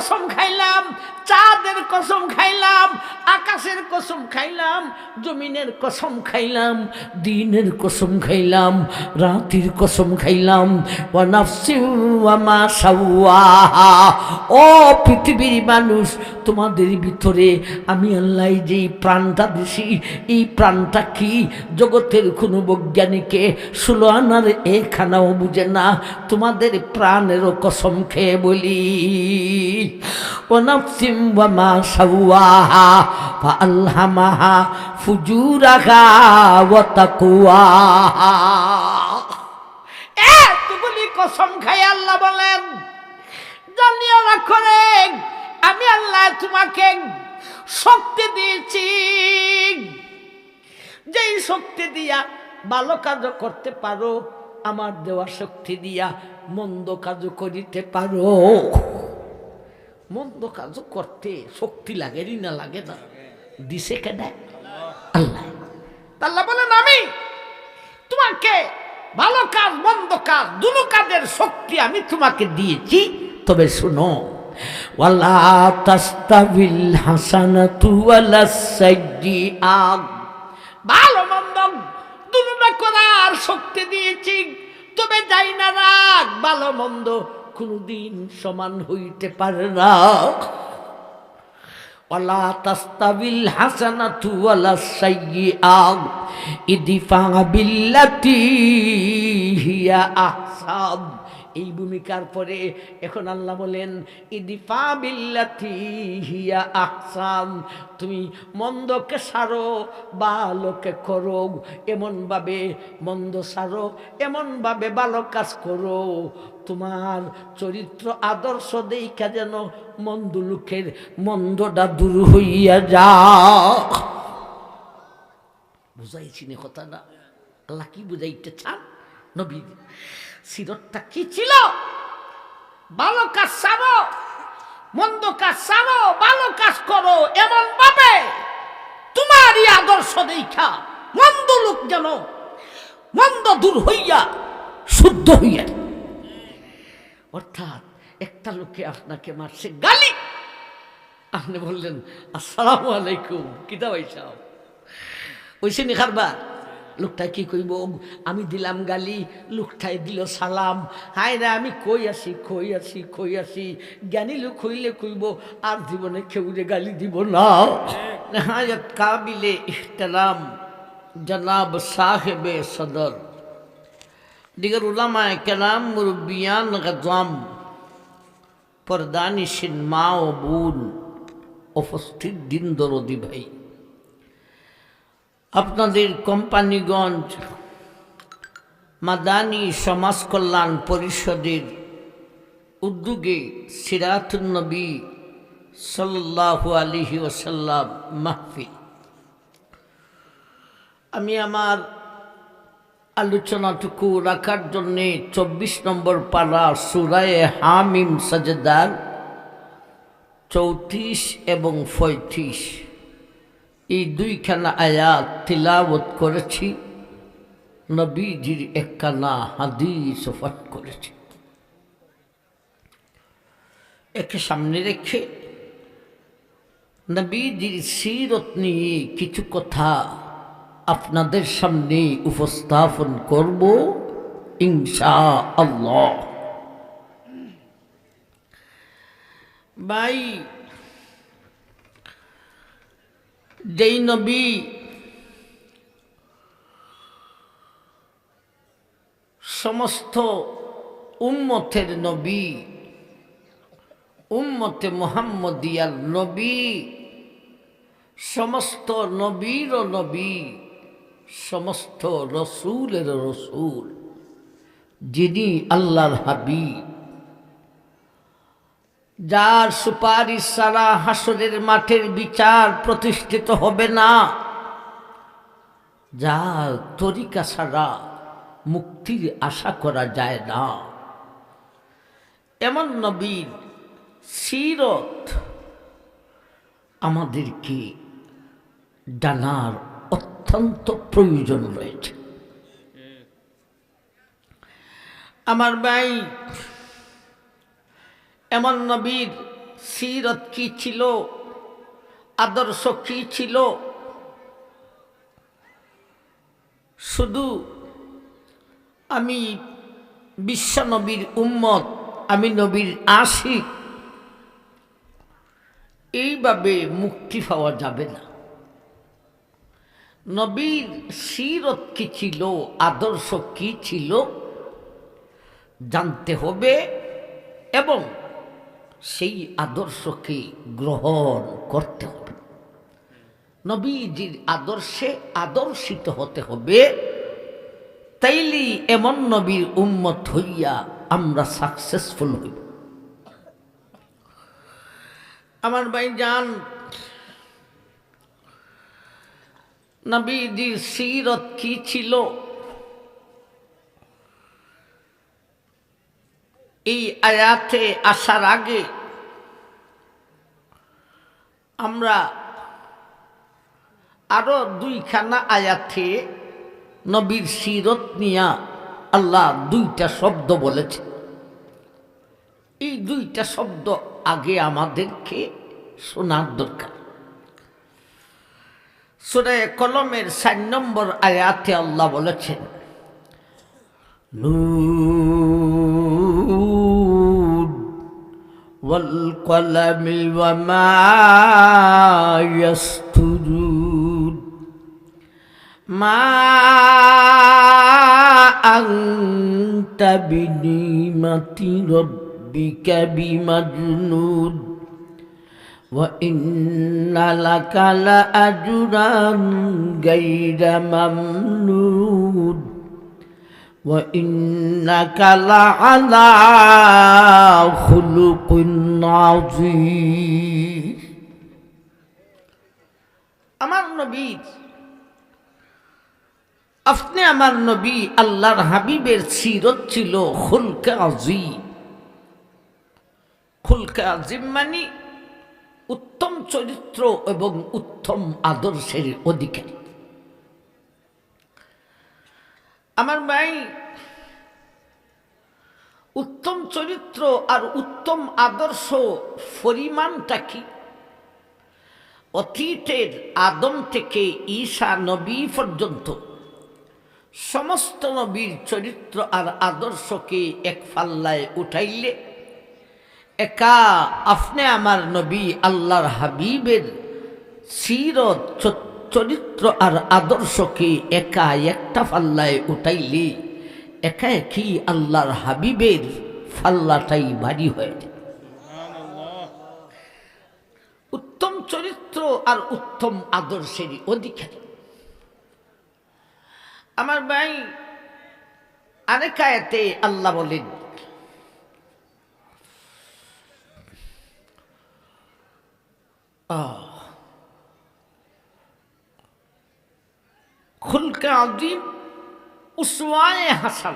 কসম খাইলাম, চাঁদের কসম খাইলাম, আকাশের কসম খাইলাম, জমিনের কসম খাইলাম, দিনের কসম খাইলাম, রাতের কসম খাইলাম, ওয়া নাফসি ওয়া মা সাওয়াহা। ও পৃথিবীর মানুষ, তোমাদের ভিতরে আমি আল্লাহ যেই প্রাণটা দিছি, এই প্রাণটা কি জগতের কোনো বৈজ্ঞানিকে 16 আনার এখানাও বুঝে না। তোমাদের প্রাণেরও কসম খেয়ে বলি, ও নাফসিম ওয়া মা সাওয়াহা ফাআলহামাহা ফুজুরাহা ওয়া তাকওয়াহা। এতগুলি কসম খাই আল্লাহ বলেন, জানিও রাখো রে, আমি আল্লাহ তোমাকে শক্তি দিয়েছি, যেই শক্তি দিয়া ভালো কাজও করতে পারো, আমার দেওয়া শক্তি দিয়া মন্দ কাজও করিতে পারো। মন্দ কাজও করতে শক্তি লাগে না, লাগে না? দিছে কেডা? আল্লাহ। আল্লাহ বলেন, আমি তোমাকে ভালো কাজ মন্দ কাজ দুটো কাজের শক্তি আমি তোমাকে দিয়েছি। তবে শুনো, ওয়ালা তাস্তাবিল হাসানাতু ওয়ালাস সাইয়্যাত, ভালো মন্দ দুটো করার শক্তি দিয়েছি। তবে যাই না রাগ, ভালো মন্দ কোনদিন সমান হইতে পারে না। ওয়ালা তাস্তাবিল হাসানাতু ওয়ালাস সাইয়্যাত ইদফা বিল্লাতি হিয়া আহসান। এই ভূমিকার পরে এখন আল্লাহ বলেন, ইদফা বিল্লাতি হিয়া আহসান, তুমি মন্দকে সারো, ভালোকে করো, এমনভাবে মন্দ সারো, এমনভাবে ভালো কাজ করো, তোমার চরিত্র আদর্শ দেখা যেন মন্দ লোকের মন্দটা দূর হইয়া যা। বুঝাইছি না কথা না? আল্লাহ কি বুঝাইতে চান? নবীর সিরতটা কি ছিল? ভালো কাজ সারো, মন্দ কাজ সারো, ভালো কাজ করো, এমন ভাবে তোমারই আদর্শ দেখা মন্দ লোক যেন মন্দ দূর হইয়া শুদ্ধ হইয়া। অর্থাৎ একটা লোকে আপনাকে মারছে গালি, আপনি বললেন আসসালামু আলাইকুম, কিতা ভাইসা ওইসে নি খারবার। লোকটা কি কইব, আমি দিলাম গালি, লোকটাই দিল সালাম। হায় রে, আমি কই আসি। জ্ঞানী লোক হইলে কইব আর জীবনে কেউ রে গালি দিব না। হায়াত কাবিলে ইহতারাম জনাব সাহেবে সদর, দিগর উলামায়ে কেরাম, মুরব্বিয়ান গাজওয়াম, পর্দানিশিন মা ও বোন, উপস্থিত দিন দরদি ভাই, আপনাদের কোম্পানিগঞ্জ মাদানী সমাজ কল্যাণ পরিষদের উদ্যোগে সিরাতুন নবী সাল্লাল্লাহু আলাইহি ওয়াসাল্লাম মাহফিল। আমি আমার আলোচনাটুকু রাখার জন্যে 24 নম্বর পারা সূরায়ে হামিম সাজদার 34 এবং 35 এই দুইখানা আয়াত তিলাওয়াত করেছি, নবীজির একখানা হাদিস পাঠ করেছি। একে সামনে রেখে নবীজির সিরত নিয়ে কিছু কথা আপনাদের সামনে উপস্থাপন করব ইনশাআল্লাহ। ভাই, যেই নবী সমস্ত উম্মতের নবী, উম্মতে মুহাম্মদিয়ার নবী, সমস্ত নবীর নবী, সমস্ত রসুলের রসুল, যিনি আল্লাহর হাবিব, যার সুপারিশ ছাড়া হাসরের মাঠের বিচার প্রতিষ্ঠিত হবে না, যার তরিকা ছাড়া মুক্তির আশা করা যায় না, এমন নবীর সিরত আমাদেরকে জানার অত্যন্ত প্রয়োজন রয়েছে। আমার ভাই, এমন নবীর সিরত কি ছিল, আদর্শ কি ছিল, শুধু আমি বিশ্ব নবীর উম্মত, আমি নবীর আশিক, এইভাবে মুক্তি পাওয়া যাবে না। নবীর সিরত কি ছিল, আদর্শ কি ছিল জানতে হবে এবং সেই আদর্শকে গ্রহণ করতে হবে। নবীজির আদর্শে আদর্শিত হতে হবে, তাইলেই এমন নবীর উম্মত হইয়া আমরা সাকসেসফুল হইব। আমার ভাইজান, নবীজির সিরত কি ছিল, এই আয়াতে আসার আগে আমরা আরো দুইখানা আয়াতে নবীর সিরত নিয়া আল্লাহ দুইটা শব্দ বলেছে। এই দুইটা শব্দ আগে আমাদেরকে শোনার দরকার। সূরা কলমের 4 নম্বর আয়াতে আল্লাহ বলেছেন, নুন ওয়াল কলমি ওয়া মা ইয়াসতুরুন মা আনতা বিনিমাতি রাব্বিকা বিমাজনুন ওয়া ইন্না লাকা লাআজরান গায়রা মামনুন ওয়া ইন্নাকা লাআলা খুলুকিন আযীম। আমার নবী, আপনি আমার নবী আল্লাহর হাবিবের সিরত ছিল খুলকে আযীম। খুলকে আযীম মানে উত্তম চরিত্র এবং উত্তম আদর্শের অধিকারী। আমার ভাই, উত্তম চরিত্র আর উত্তম আদর্শ পরিমাণটা কি? অতীতের আদম থেকে ঈসা নবী পর্যন্ত সমস্ত নবীর চরিত্র আর আদর্শকে এক পাল্লায় উঠাইলে একা আপনি আমার নবী আল্লাহর হাবিবের সিরত চরিত্র আর আদর্শকে একা একটা পাল্লায় উঠাইলে একা একই আল্লাহর হাবিবের পাল্লাটাই ভারী হয়ে যায়। উত্তম চরিত্র আর উত্তম আদর্শের অধিকারী। আমার ভাই, আরেক আয়াতে আল্লাহ বলেন, খুলকে আযীম উসওয়ায়ে হাসান।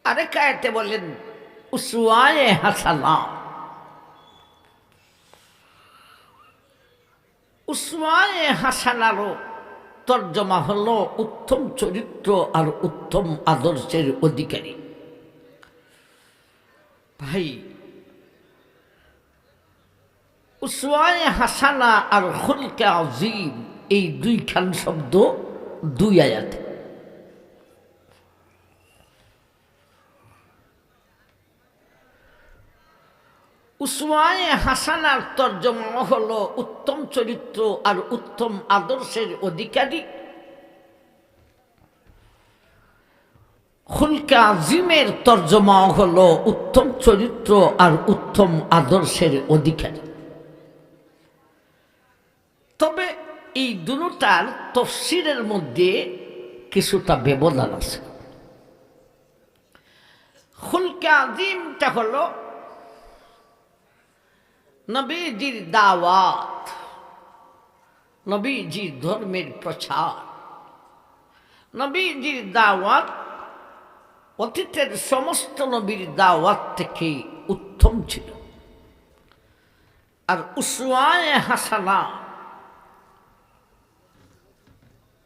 আরেক আয়াতে বলেন উসওয়ায়ে হাসানা। উসওয়ায়ে হাসানারও তর্জমা হলো উত্তম চরিত্র আর উত্তম আদর্শের অধিকারী। ভাই, উসওয়ায়ে হাসানা আর খুলকে আযীম এই দুইখান শব্দ দুই আয়াতে। উসওয়ায়ে হাসানার তর্জমা হলো উত্তম চরিত্র আর উত্তম আদর্শের অধিকারী। খুলকে আযীমের তর্জমা হলো উত্তম চরিত্র আর উত্তম আদর্শের অধিকারী। তবে এই দুটার তাফসীরের মধ্যে কিছুটা ব্যবধান আছে। খুলকে আযীমটা হলো নবীজির দাওয়াত, নবীজির ধর্মের প্রচার। নবীজির দাওয়াত অতীতের সমস্ত নবীর দাওয়াত থেকে উত্তম ছিল। আর উসওয়ায়ে হাসানা,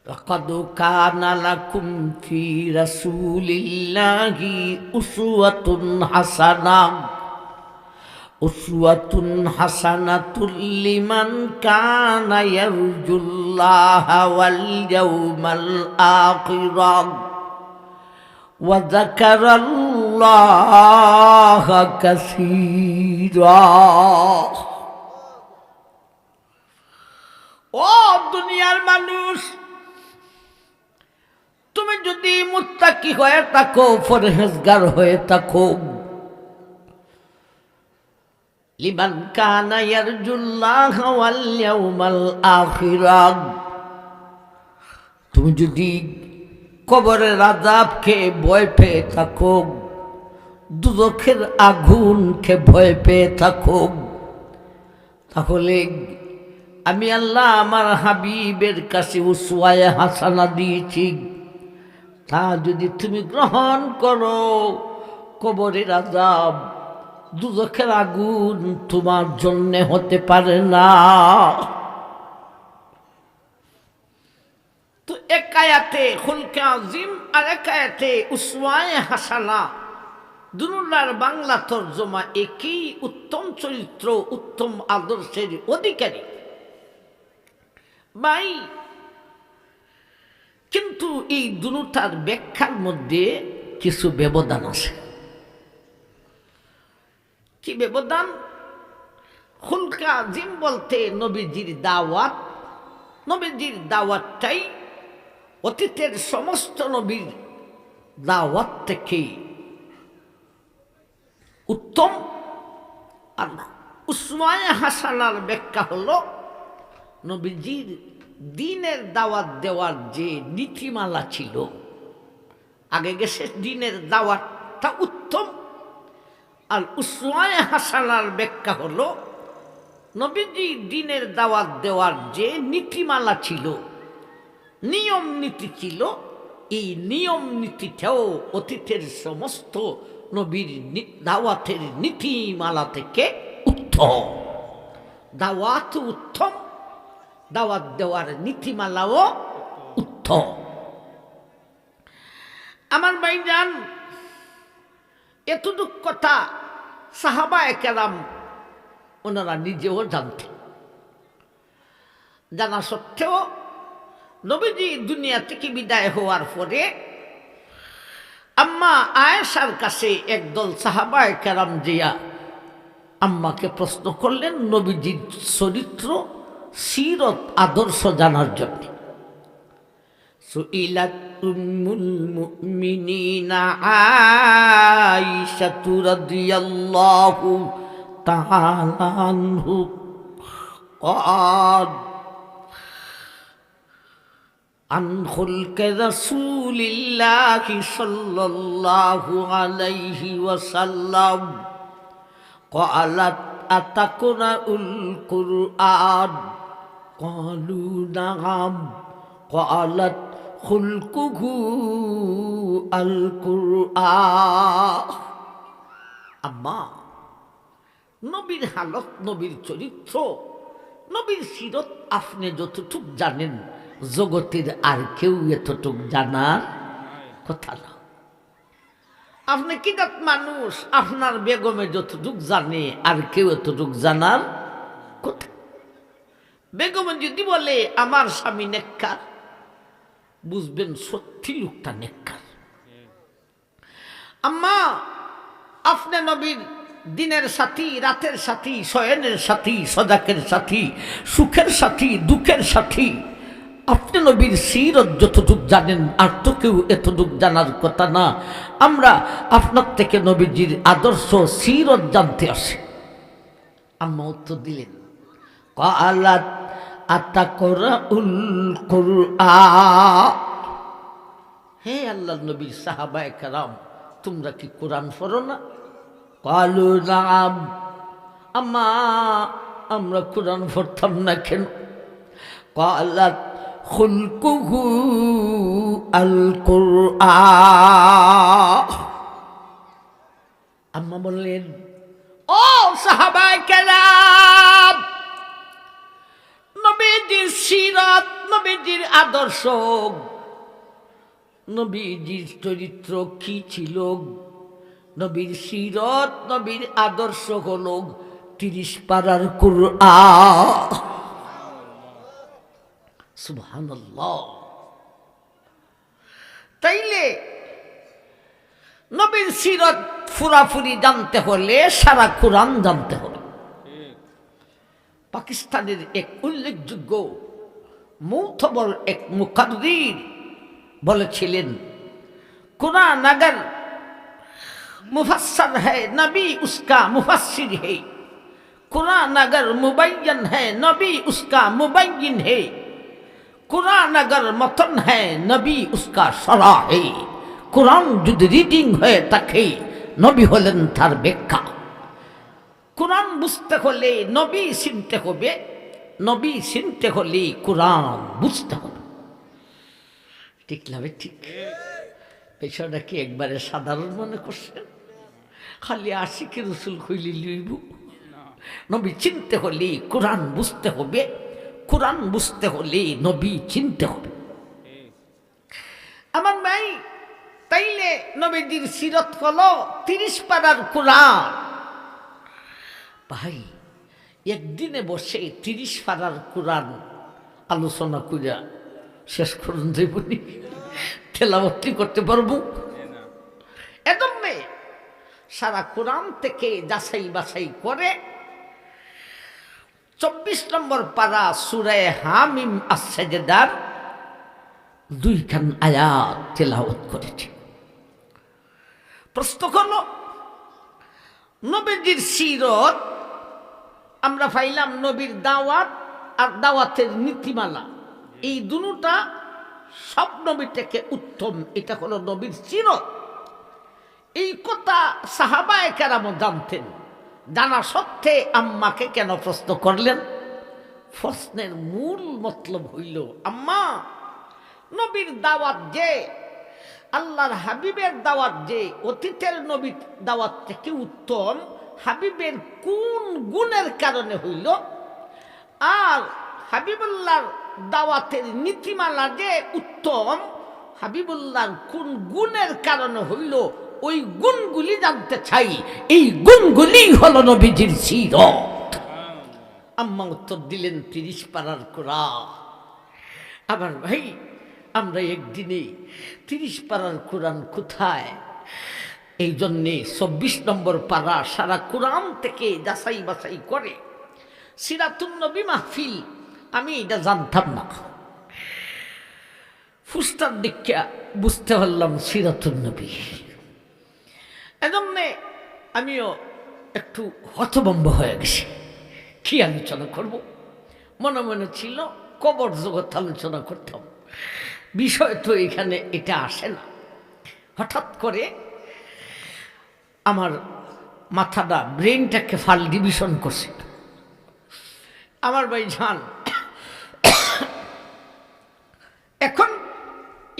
লাকাদ কানা লাকুম ফি রাসূলিল্লাহি উসওয়াতুন হাসানাহ উসওয়াতুন হাসানাতুল লিমান কানা ইয়ারজুল্লাহা ওয়াল ইয়াউমাল আখিরা ওয়া যাকারাল্লাহা কাসীরা। ও দুনিয়ার মানুষ, তুমি যদি মুত্তাকি হয়ে থাকো, পরহেজগার হয়ে থাকো, লিমান কানা ইয়ারজুল্লাহ ওয়াল ইয়াউমাল আখিরা, তুমি যদি কবরের আযাবকে ভয় পেয়ে থাকো, দুজখের আগুনকে ভয় পেয়ে থাকো, তাহলে আমি আল্লাহ আমার হাবিবের কাছে উসওয়ায়ে হাসানা দিয়েছি, তা যদি তুমি গ্রহণ করো, কবরের আযাব, দুজখের আগুন তোমার জন্য হতে পারে না। তো এক আয়াতে খুলকে আজিম আর এক আয়াতে উসওয়ায়ে হাসানা, দুনুলার বাংলা তরজমা একই, উত্তম চরিত্র, উত্তম আদর্শের অধিকারী ভাই। কিন্তু এই দুটার ব্যাখ্যার মধ্যে কিছু ব্যবধান আছে। কি ব্যবধান? খুলকে আজিম বলতে নবীজির দাওয়াত, নবীজির দাওয়াতটাই অতীতের সমস্ত নবীর দাওয়াত থেকে উত্তম। আর উসওয়ায়ে হাসানার ব্যাখ্যা হলো নবীজির দ্বীনের দাওয়াত দেওয়ার যে নীতিমালা ছিল, আগে গেছে দ্বীনের দাওয়াতটা উত্তম। আর উসওয়ায়ে হাসানার ব্যাখ্যা হলো নবীজি দ্বীনের দাওয়াত দেওয়ার যে নীতিমালা ছিল, নিয়ম নীতি ছিল, এই নিয়ম নীতিটাও অতীতের সমস্ত নবীর দাওয়াতের নীতিমালা থেকে উত্তম। দাওয়াত উত্তম, দাওয়াত দেওয়ার নীতিমালাও উত্তম। আমার ভাইজান, এতটুক কথা সাহাবায়ে কেরাম ওনারা নিজেও জানতেন। জানা সত্ত্বেও নবীজি দুনিয়া থেকে বিদায় হওয়ার পরে আম্মা আয়েশার কাছে একদল সাহাবায়ে কেরাম জিয়া আম্মাকে প্রশ্ন করলেন নবীজির চরিত্র, সিরত, আদর্শ জানার জন্য। সুইলাত উম্মুল মুমিনিনা আয়েশা রাদিয়াল্লাহু তাআলা আনহু قال عن خلق رسول الله صلى الله عليه وسلم قالت أتقرأ القرآن قالوا نعم قالت خلقه القرآن। আম্মা, নবীর হালত, নবীর চরিত্র, নবীর সিরত আপনি যতটুক জানেন, জগতের আর কেউ এতটুক জানার কথা না। আপনি কি জাত মানুষ, আপনার বেগমে যতটুক জানে আর কেউ এতটুক জানার কথা। বেগমে যদি বলে আমার স্বামী নেককার, বুঝবেন সত্যি লোকটা নেককার। আম্মা, আপনি নবীর দিনের সাথী, রাতের সাথী, শয়নের সাথী, সদাকের সাথী, সুখের সাথী, দুঃখের সাথী, আপনি নবীর সিরত যতটুক জানেন আর তো কেউ এতটুক জানার কথা না। আমরা আপনার থেকে নবীজির আদর্শ সিরত জানতে আসি। আম্মা উত্তর দিলেন, ক্বালাত আতাকরাউল কুরআন, হে আল্লাহর নবীর সাহাবায়ে কেরাম, তোমরা কি কোরআন পড়ো না? ক্বালু নাম, আম্মা আমরা কোরআন পড়তাম না কেন? ক্বালাত খুলকুহু আল কুরআন। আম্মা বললেন, ও সাহাবায়ে কেরাম, নবীজির সিরাত, নবীজির আদর্শ, নবীজির চরিত্র কি ছিল? নবীর সিরত, নবীর আদর্শ হল 30 পারার কুরআন। সুবহানাল্লাহ। তাইলে নবীর সিরত ফুরাফুরি জানতে হলে সারা কুরআন জানতে হবে। পাকিস্তানের এক উল্লেখযোগ্য মৌতবর এক মুকাদ্দির বলেছিলেন, कुरान अगर मुफस्सर है नबी उसका मुफस्सिर है, कुरान अगर मुबय्यन है नबी उसका मुबय्यिन है, कुरान अगर मतन है नबी उसका शरा है। कुरान যদি রিডিং হয়ে থাকে নবী হলেন তার ব্যাখ্যা। কুরআন বুঝতে হলে নবী চিনতে হবে, নবী চিনতে হলে কুরআন বুঝতে হবে। ঠিক না? ঠিক। বিষয়টা কি একবারে সাধারণ মনে করছেন? খালি আশিকে রসুল কইলি লইব? নবী চিনতে হলে কুরআন বুঝতে হবে, কুরআন বুঝতে হলে নবী চিনতে হবে। আমার ভাই, তাইলে নবীজির সিরত হলো 30 পারার কুরআন। ভাই, একদিনে বসে 30 পারার কুরআন আলোচনা কইরা শেষ করুন দেবনি, তেলাওয়াত করতে পারবো? এজন্য সারা কোরআন থেকে যাচাই বাছাই করে 24 নম্বর পারা সূরা হামিম আস-সাজদার 2 খান আয়াত তেলাওয়াত করেছে। প্রশ্ন হলো, নবীজির সিরত আমরা পাইলাম নবীর দাওয়াত আর দাওয়াতের নীতিমালা, এই দুটোটা সব নবী থেকে উত্তম। এটা হলো নবীর সিরত। এই কথা সাহাবায়ে কেরাম জানতেন, জানা সত্ত্বে আম্মাকে কেন প্রশ্ন করলেন? প্রশ্নের মূল মতলব হইল, আম্মা, নবীর দাওয়াত যে, আল্লাহর হাবিবের দাওয়াত যে অতীতের নবীর দাওয়াত থেকে উত্তম, হাবিবের কোন গুণের কারণে হইল? আর হাবিবুল্লাহর দাওয়াতের নীতিমালা যে উত্তম, হাবিবুল্লাহর কোন গুণের কারণে হইল, ওই গুণগুলি জানতে চাই। এই গুণগুলি হলো নবীজির সিরত। আম্মা উত্তর দিলেন 30 পারার কোরআন। আবার ভাই, আমরা একদিনে 30 পারার কোরআন কোথায়? এই জন্যে 24 নম্বর পারা সারা কোরআন থেকে যাচাই বাছাই করে সিরাতুন নবী মাহফিল। আমি এটা জানতাম না, ফুস্তার দীক্ষা বুঝতে পারলাম সিরাতুন নবী। এজন্যে আমিও একটু হতভম্ব হয়ে গেছি। কি আলোচনা করব? মনে মনে ছিল কবর জগৎ আলোচনা করতাম, বিষয় তো এখানে এটা আসে না। হঠাৎ করে আমার মাথাটা, ব্রেনটাকে ফাল ডিভিশন করছে। আমার ভাই জান, এখন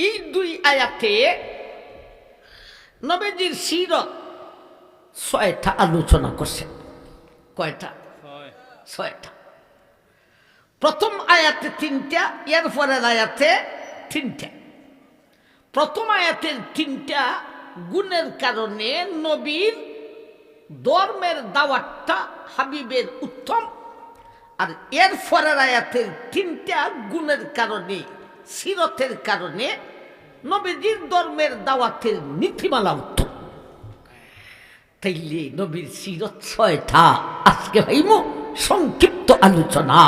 এই 2 আয়াতে নবীজির সিরত 6টা আলোচনা করছে। কয়টা? 6টা। প্রথম আয়াতে 3টা, এর পরের আয়াতে 3টা। প্রথম আয়াতের 3টা গুণের কারণে নবীর ধর্মের দাওয়াতটা হাবিবের উত্তম, আর এর পরের আয়াতের 3টা গুণের কারণে, সিরতের কারণে নবীজির ধর্মের দাওয়াতের নীতিমালা উত্তম। তাইলে নবীর সিরত 6টা। আজকে ভাইমু সংক্ষিপ্ত আলোচনা,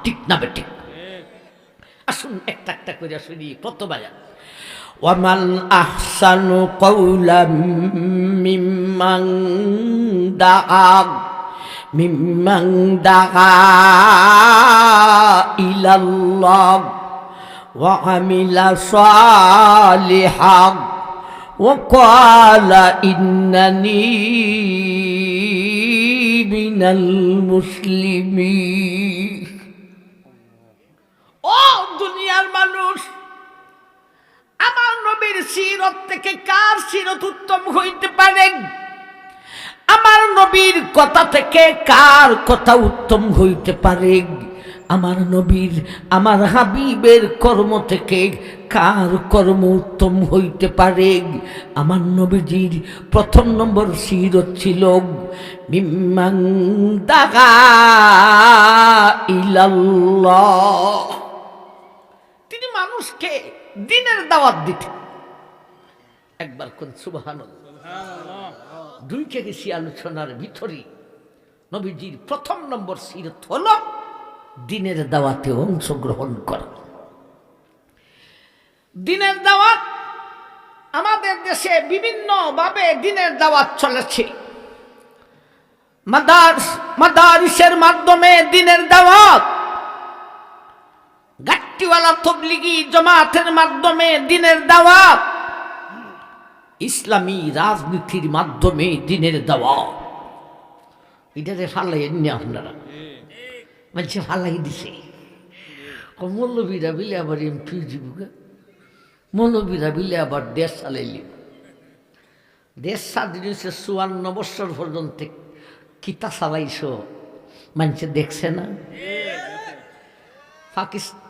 ঠিক না বেটি? আসুন একটা একটা করে শুনি। প্রথম আয়াত, ওয়ামান আহসানু কওলাম মিম্মান দাআ ইলাল্লাহ ওয়া আমিলা সালিহান ওয়া ক্বালা ইন্নানী মিনাল মুসলিমিন। ও দুনিয়ার মানুষ, আমার নবীর সিরত থেকে কার সিরত উত্তম হইতে পারে? আমার নবীর কথা থেকে কার কথা উত্তম হইতে পারে? আমার নবীর আমার হাবিবের কর্ম থেকে কার কর্ম উত্তম হইতে পারে? আমার নবীজির প্রথম নম্বর সিরত ছিল মিম্মান দাগা ইলাল্লাহ, তিনি মানুষকে দ্বীনের দাওয়াত দিতেন। একবার কোন সুবহানাল্লাহ। দুইটা গেছি আলোচনার ভিতরে নবীজির প্রথম নম্বর সিরত হলো দ্বীনের দাওয়াতে অংশগ্রহণ করা। দ্বীনের দাওয়াত আমাদের দেশে বিভিন্ন ভাবে দ্বীনের দাওয়াত চলেছে। মাদারিসের মাধ্যমে দ্বীনের দাওয়াত, গাট্টিওয়ালা তবলিগি জমাতের মাধ্যমে দ্বীনের দাওয়াত, ইসলামী রাজনীতির মাধ্যমে দ্বীনের দাওয়াত। এটাতে ফালাই এনে আপনারা মানে ফালাই দিছে। মৌলবীরা বিলে আবার এমপি জীবিকা, মৌলবীরা বিলে আবার দেশ চালাইলি। দেশ স্বাধীন হয়েছে ৫৪ বছর পর্যন্ত কিতা চালাইছ মানুষে দেখছে না? পাকিস্তান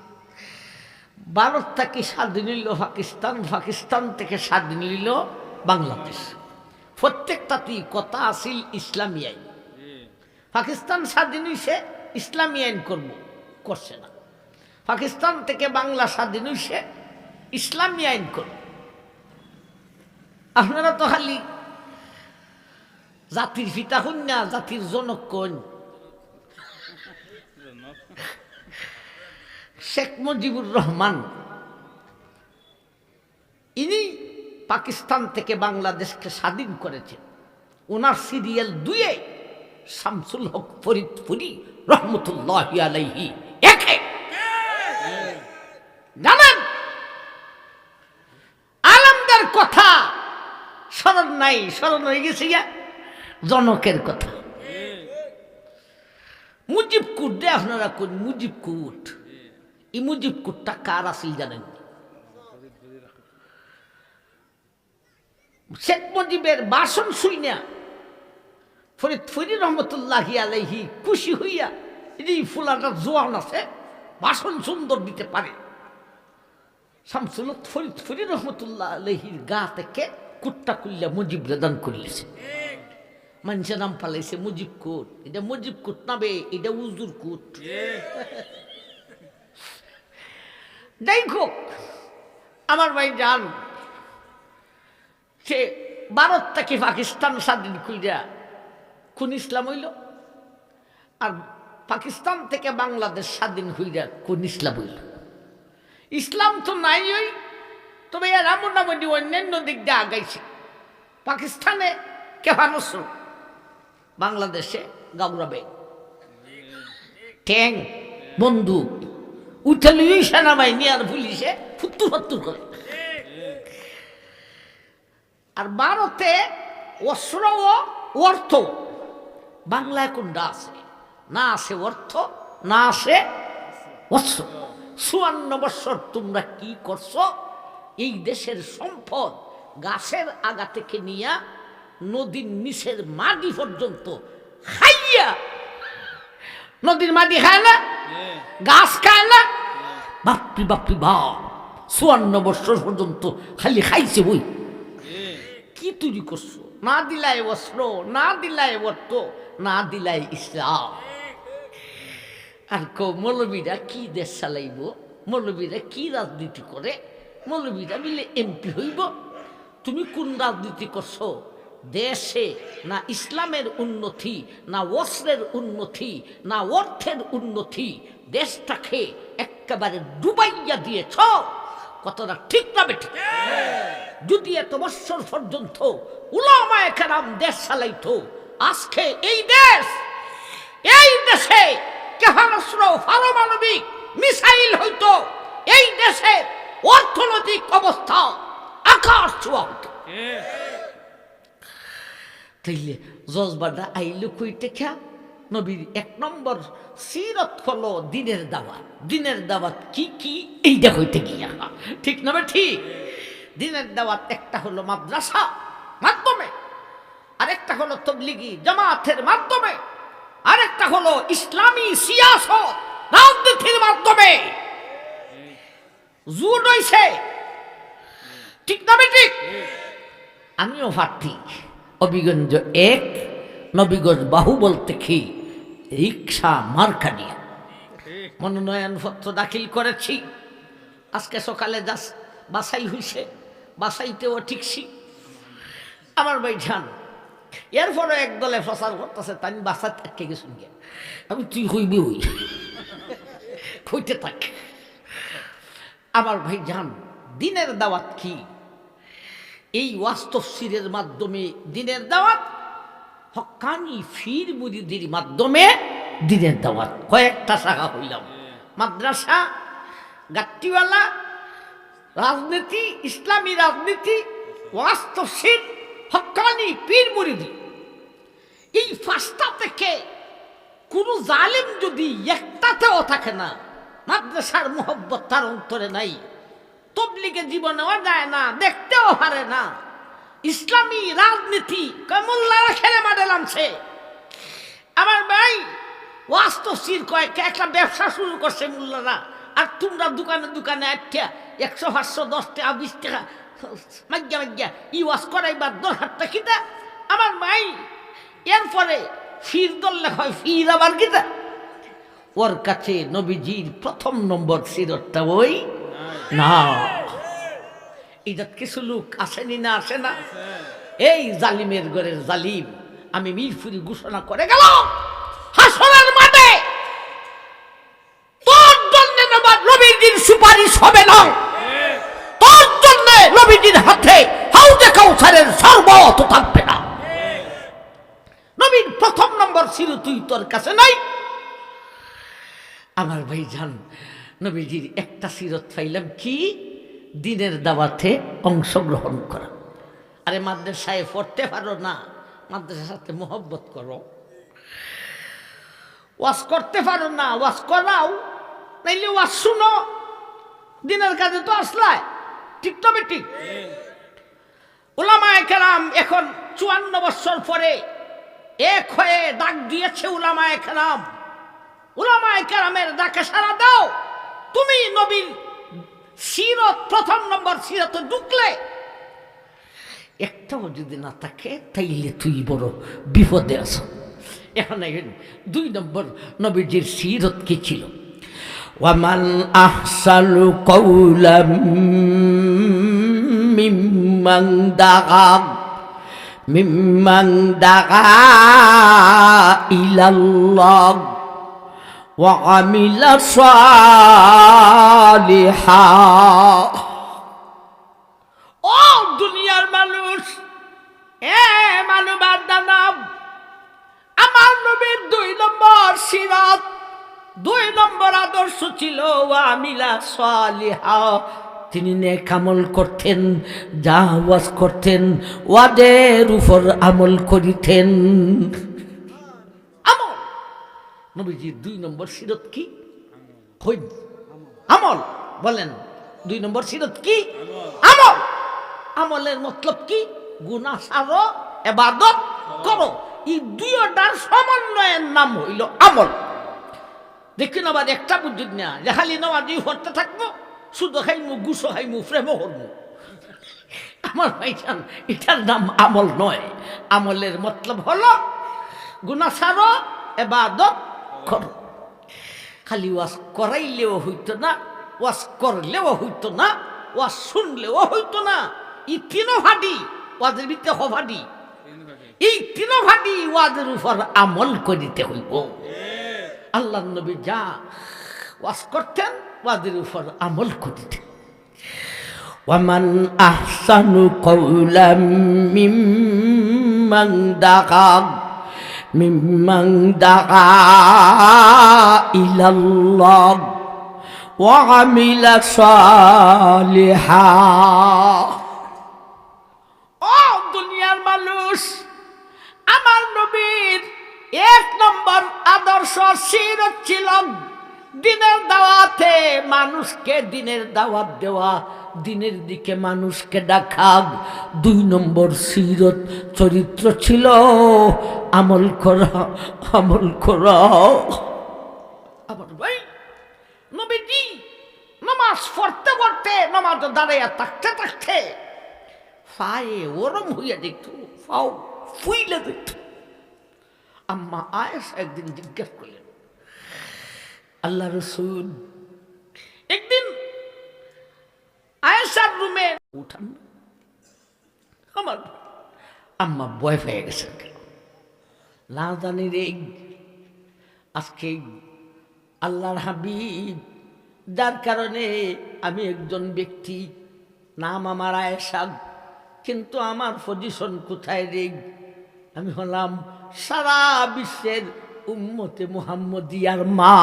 ভারত থেকে স্বাধীন হইল পাকিস্তান, পাকিস্তান থেকে স্বাধীন হইল বাংলাদেশ। প্রত্যেকটাতেই কথা আসিল ইসলামী আইন। পাকিস্তান স্বাধীন হইছে ইসলামী আইন করব, করছে না। পাকিস্তান থেকে বাংলা স্বাধীন হইছে ইসলামী আইন করব। আপনারা তো খালি জাতির পিতা কন্যা, জাতির জনক কোন? শেখ মুজিবুর রহমান, ইনি পাকিস্তান থেকে বাংলাদেশকে স্বাধীন করেছেন। ওনার সিরিয়াল 2-এ শামসুল হক ফরিদপুরি রহমতুল্লাহি আলাইহি একে জানেন। আলমদের কথা স্মরণ নাই, স্মরণ হয়ে গেছে জনকের কথা। মুজিব কুট দে আপনারা কোন মুজিব কুট? এই মুজিব কুটটা কার আসিল জানেন? শেখ মুজিবের ভাষণ শুই না ফরিদপুরি রহমতুল্লাহি আলাইহি খুশি হইয়া, এই ফুলাটা জোয়ান আছে, ভাষণ সুন্দর দিতে পারে। শামসুল হক ফরিদপুরি রহমতুল্লাহ আলাইহির গা থেকে কুটটা খুললে মুজিব দান করিয়েছে। মানুষের নাম পালাইছে মুজিব কুট। এটা মুজিব কুট না বে, এটা উজুর কুট। যাই হোক, আমার ভাই যান, সে ভারত থেকে পাকিস্তান স্বাধীন কইরা কোন ইসলাম হইল, আর পাকিস্তান থেকে বাংলাদেশ স্বাধীন হইরা কোন ইসলাম হইল? ইসলাম তো নাই ওই, তবে এর আমনামনি অন্যান্য দিক দিয়ে আগাইছে। পাকিস্তানে কেফানস্র, বাংলাদেশে গাউরা ব্যাগ, ট্যাং, বন্দুক উঠালি সেনাবাহিনী আর পুলিশে ফুত্তুর ফুত্তুর করে। আর ভারতে অস্ত্র ও অর্থ, বাংলায় কোনটা আছে? না আছে অর্থ, না আছে অস্ত্র। ৫৪ বছর তোমরা কি করছো? এই দেশের সম্পদ গাছের আগা থেকে নিয়া নদীর নিচের মাটি পর্যন্ত খাইয়া, নদীর মাটি খায় না, গাছ খায় না, বাপরি বাপরি বাপ, ৫৪ বছর পর্যন্ত খালি খাইছে বই। কি তৈরি করছো? না দিলাই অস্ত্র, না দিলাই অর্থ, না দিলাই ইসলাম। আর মৌলবীরা কি দেশ চালাইব? মৌলবীরা কি রাজনীতি করে? মৌলবীরা মিলে এমপি হইব। তুমি কোন রাজনীতি করছো? দেশে না ইসলামের উন্নতি, না অস্ত্রের উন্নতি, না অর্থের উন্নতি, দেশটাকে একেবারে ডুবাইয়া দিয়েছ। কতটা ঠিক না বেঠিক? যদি এত বছর পর্যন্ত উলামায়ে কেরাম দেশ চালাইতো, আজকে এই দেশে ক্ষেপণাস্ত্র, পারমাণবিক মিসাইল হইতো, এই দেশে অর্থনৈতিক অবস্থা আকাশ ছোঁয়া হতো। তাইলে জজবাটা আইলো কইতে খা নবীর 1 নম্বর সিরত হলো দ্বীনের দাওয়াত। দ্বীনের দাওয়াত কি কি এইটা কইতে গিয়া, ঠিক না? ঠিক। দ্বীনের দাওয়াত একটা হলো মাদ্রাসা মাধ্যমে, আরেকটা হলো তবলিগি জামাতের মাধ্যমে, আরেকটা হলো ইসলামী সিয়াসত রাজনীতির মাধ্যমে জোর রয়েছে, ঠিক না ঠিক? আমিও প্রার্থী হবিগঞ্জ 1 নবীগঞ্জ বাহু বলতে কি রিক্সা মার্কা নিয়ে মনোনয়নপত্র দাখিল করেছি। আজকে সকালে বাছাই হয়েছে, বাছাইতেও ঠিকছি। আমার ভাই যান এরপরে এক দলে প্রচার করতেছে, তাই বাসা থাকতে গেছুন গে। আমি তুই হইবি হই হইতে থাক। আমার ভাই যান দিনের দাওয়াত কি? এই ওয়াজ তাফসীরের মাধ্যমে দিনের দাওয়াত, হক্কানি ফির মুরিদির মাধ্যমে দিনের দাওয়াত। কয়েকটা শাখা হইলাম, মাদ্রাসা, গাট্টিওয়ালা, রাজনীতি, ইসলামী রাজনীতি, ওয়াজ তাফসীর, হক্কানি পীর মুরিদি। এই 5টা থেকে কোন জালেম যদি একটাতেও থাকে না, মাদ্রাসার মোহব্বত তার অন্তরে নাই, তবলিগে জীবনেও যায় না, দেখতেও পারে না, ইসলামী রাজনীতি কমুল্লারা খেলে মাঠে নামছে। আমার ভাই ওয়াজ তাফসীর কয়েক একটা ব্যবসা শুরু করছে মোল্লারা, আর তোমরা দোকানে দোকানে 100, 500, 10 টাকা 20 টাকা মাগ্যা মাগ্যা ই ওয়াজ করাইবার দরকারটা কিটা? আমার ভাই এরপরে ফির দললে হয়, ফির আবার কিটা? ওর কাছে নবীজির 1ম নম্বর সিরতটা ওই না। এটা কিছু লোক আসেনি না, আসে না? এই জালিমের ঘরের জালিম আমি মিরপুরি ঘোষণা করে গেল হাসরের মাঠে তোর জন্য নবীজির সুপারিশ হবে না, তোর জন্য নবীজির হাতে হাউজে কাউসারের শরবত থাকবে না। নবীর 1ম নম্বর ছিল তুই তোর কাছে নাই। আমার ভাই জান নবীজির একটা সিরত পাইলাম কি? দিনের দাওয়াতে অংশগ্রহণ করা। আরে মাদ্রাসায় পড়তে পারো না, মাদ্রাসার সাথে মোহব্বত করো। ওয়াজ করতে পারো না, ওয়াজ করাও, নাইলে ওয়াজ শুনো। দিনের কাজে তো আসলায়, ঠিক তবে ঠিক। উলামায়ে কেরাম এখন 54 বছর পরে এক হয়ে ডাক দিয়েছে উলামায়ে কেরাম। উলামায়ে কেরামের ডাকে সাড়া দাও। তুমি নবীর সিরত 1ম নম্বর সিরতে ঢুকলে একটাও যদি না থাকে তাইলে তুই বড় বিপদে আছো। এখন 2 নম্বর নবীজির সিরত কি ছিল? ওয়ামান আহসানু কাওলাম মিম্মান দাআ ইলাল্লাহ ওয়া আমিলা সালিহা। ও দুনিয়ার মানুষ, মানবার দানব, আমার নবীর 2 নম্বর সিরাত, 2 নম্বর আদর্শ ছিল ওয়া আমিলা সালিহা। তিনি নেক আমল করতেন, যা ওয়াজ করতেন ওয়াদের উপর আমল করিতেন। আমল নবীজির 2 নম্বর সিরত কি? আমল। বলেন 2 নম্বর সিরত কি? আমল। আমলের মতলব কি? গুনাহ ছাড়ো, ইবাদত করো। এই 2টার সমন্বয়ের নাম হইল আমল। দেখুন আবার একটা বুঝুন না যে খালি নামাজি পড়তে থাকবো, শুধু খাইমু, গুছো খাইমু, প্রেম করবো। আমার ভাইজান এটার নাম আমল নয়। আমলের মতলব হলো গুনাহ ছাড়ো, ইবাদত করো। খালি ওয়াজ করাইলেও হইতো না, ওয়াজ করলেও হইতো না, ওয়াজ শুনলেও হইতো না। এই 3 ভাটি ওয়াজের ভিতরে হভাটি, এই 3 ভাটি ওয়াজের উপর আমল করিতে হইব। আল্লাহ নবী যা ওয়াজ করতেন ওয়াজের উপর আমল করিতেন। ওয়ামান আহসানু কাওলাম মিম্মান দাআ ইলাল্লাহ ওয়া আমিলা সালিহা। ও দুনিয়ার মানুষ, আমার নবীর 1 নম্বর আদর্শ সিরত ছিল দিনের দাওয়াতে মানুষকে দিনের দাওয়াত দেওয়া, দিনের দিকে মানুষকে ডাকা। 2 নম্বর সিরত চরিত্র ছিল আমল করা, আমল করা। আমার ভাই নামাজ পড়তে পড়তে নামাজ দাঁড়াইয়া থাকতে থাকতে পায়ে ওরম হইয়া দেখতো, পাও ফুইলে দেখত। আম্মা আয়েশা একদিন জিজ্ঞেস করলেন, আল্লাহ রসুল একদিন আয়েশার রুমে উঠান, আমার আম্মা ভয় পেয়ে গেছেন, না জানি রে আজকে আল্লাহর হাবিব, যার কারণে আমি একজন ব্যক্তি, নাম আমার আয়েশা, কিন্তু আমার পজিশন কোথায় রে? আমি হলাম সারা বিশ্বের উম্মতে মুহাম্মদিয়ার মা।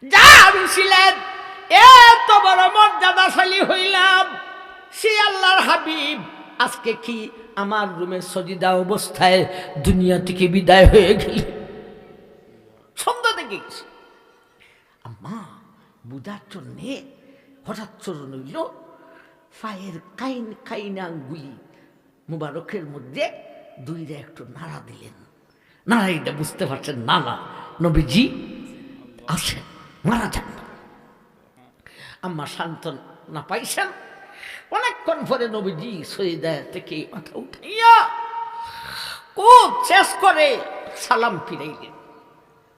যা আমি ছিলেন এত বড় মর্যাদাশালী হইলাম, সে আল্লাহর হাবিব আজকে কি আমার রুমে সজিদা অবস্থায় দুনিয়া থেকে বিদায় হয়ে গেল। সন্ধ্যা দেখে গেছে। আম্মা বুঝার জন্যে হঠাৎ চরণ হইল, পায়ের কাইন আঙ্গুলি মুবারকের মধ্যে দুইটা একটু নাড়া দিলেন। নাড়াইটা বুঝতে পারছেন না না নবীজি আসেন, মারা যান। আম্মা শান্ত না পাইছেন। অনেকক্ষণ পরে নবীজি সজিদা থেকে মাথা উঠাইয়া খুব শেষ করে সালাম ফিরাইলেন।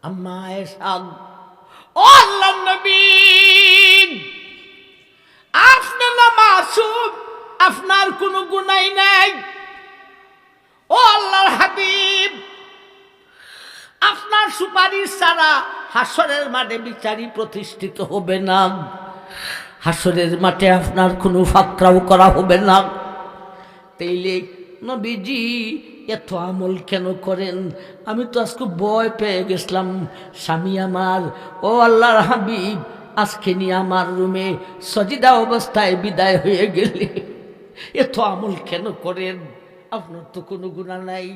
আম্মা আয়েশা, ও আল্লাহর নবী, আপনি না মাসুম, আপনার কোনো গুনাহ নাই। ও আল্লাহর হাবিব, আপনার সুপারিশ ছাড়া হাসরের মাঠে বিচারই প্রতিষ্ঠিত হবে না, হাসরের মাঠে আপনার কোনো ফাকরাও করা হবে না। তাইলে নবীজি এত আমল কেন করেন? আমি তো আজকে ভয় পেয়ে গেছিলাম, স্বামী আমার, ও আল্লাহর হাবিব আজকে নিয়ে আমার রুমে সজিদা অবস্থায় বিদায় হয়ে গেলে এত আমল কেন করেন? আপনার তো কোনো গুনাহ নাই,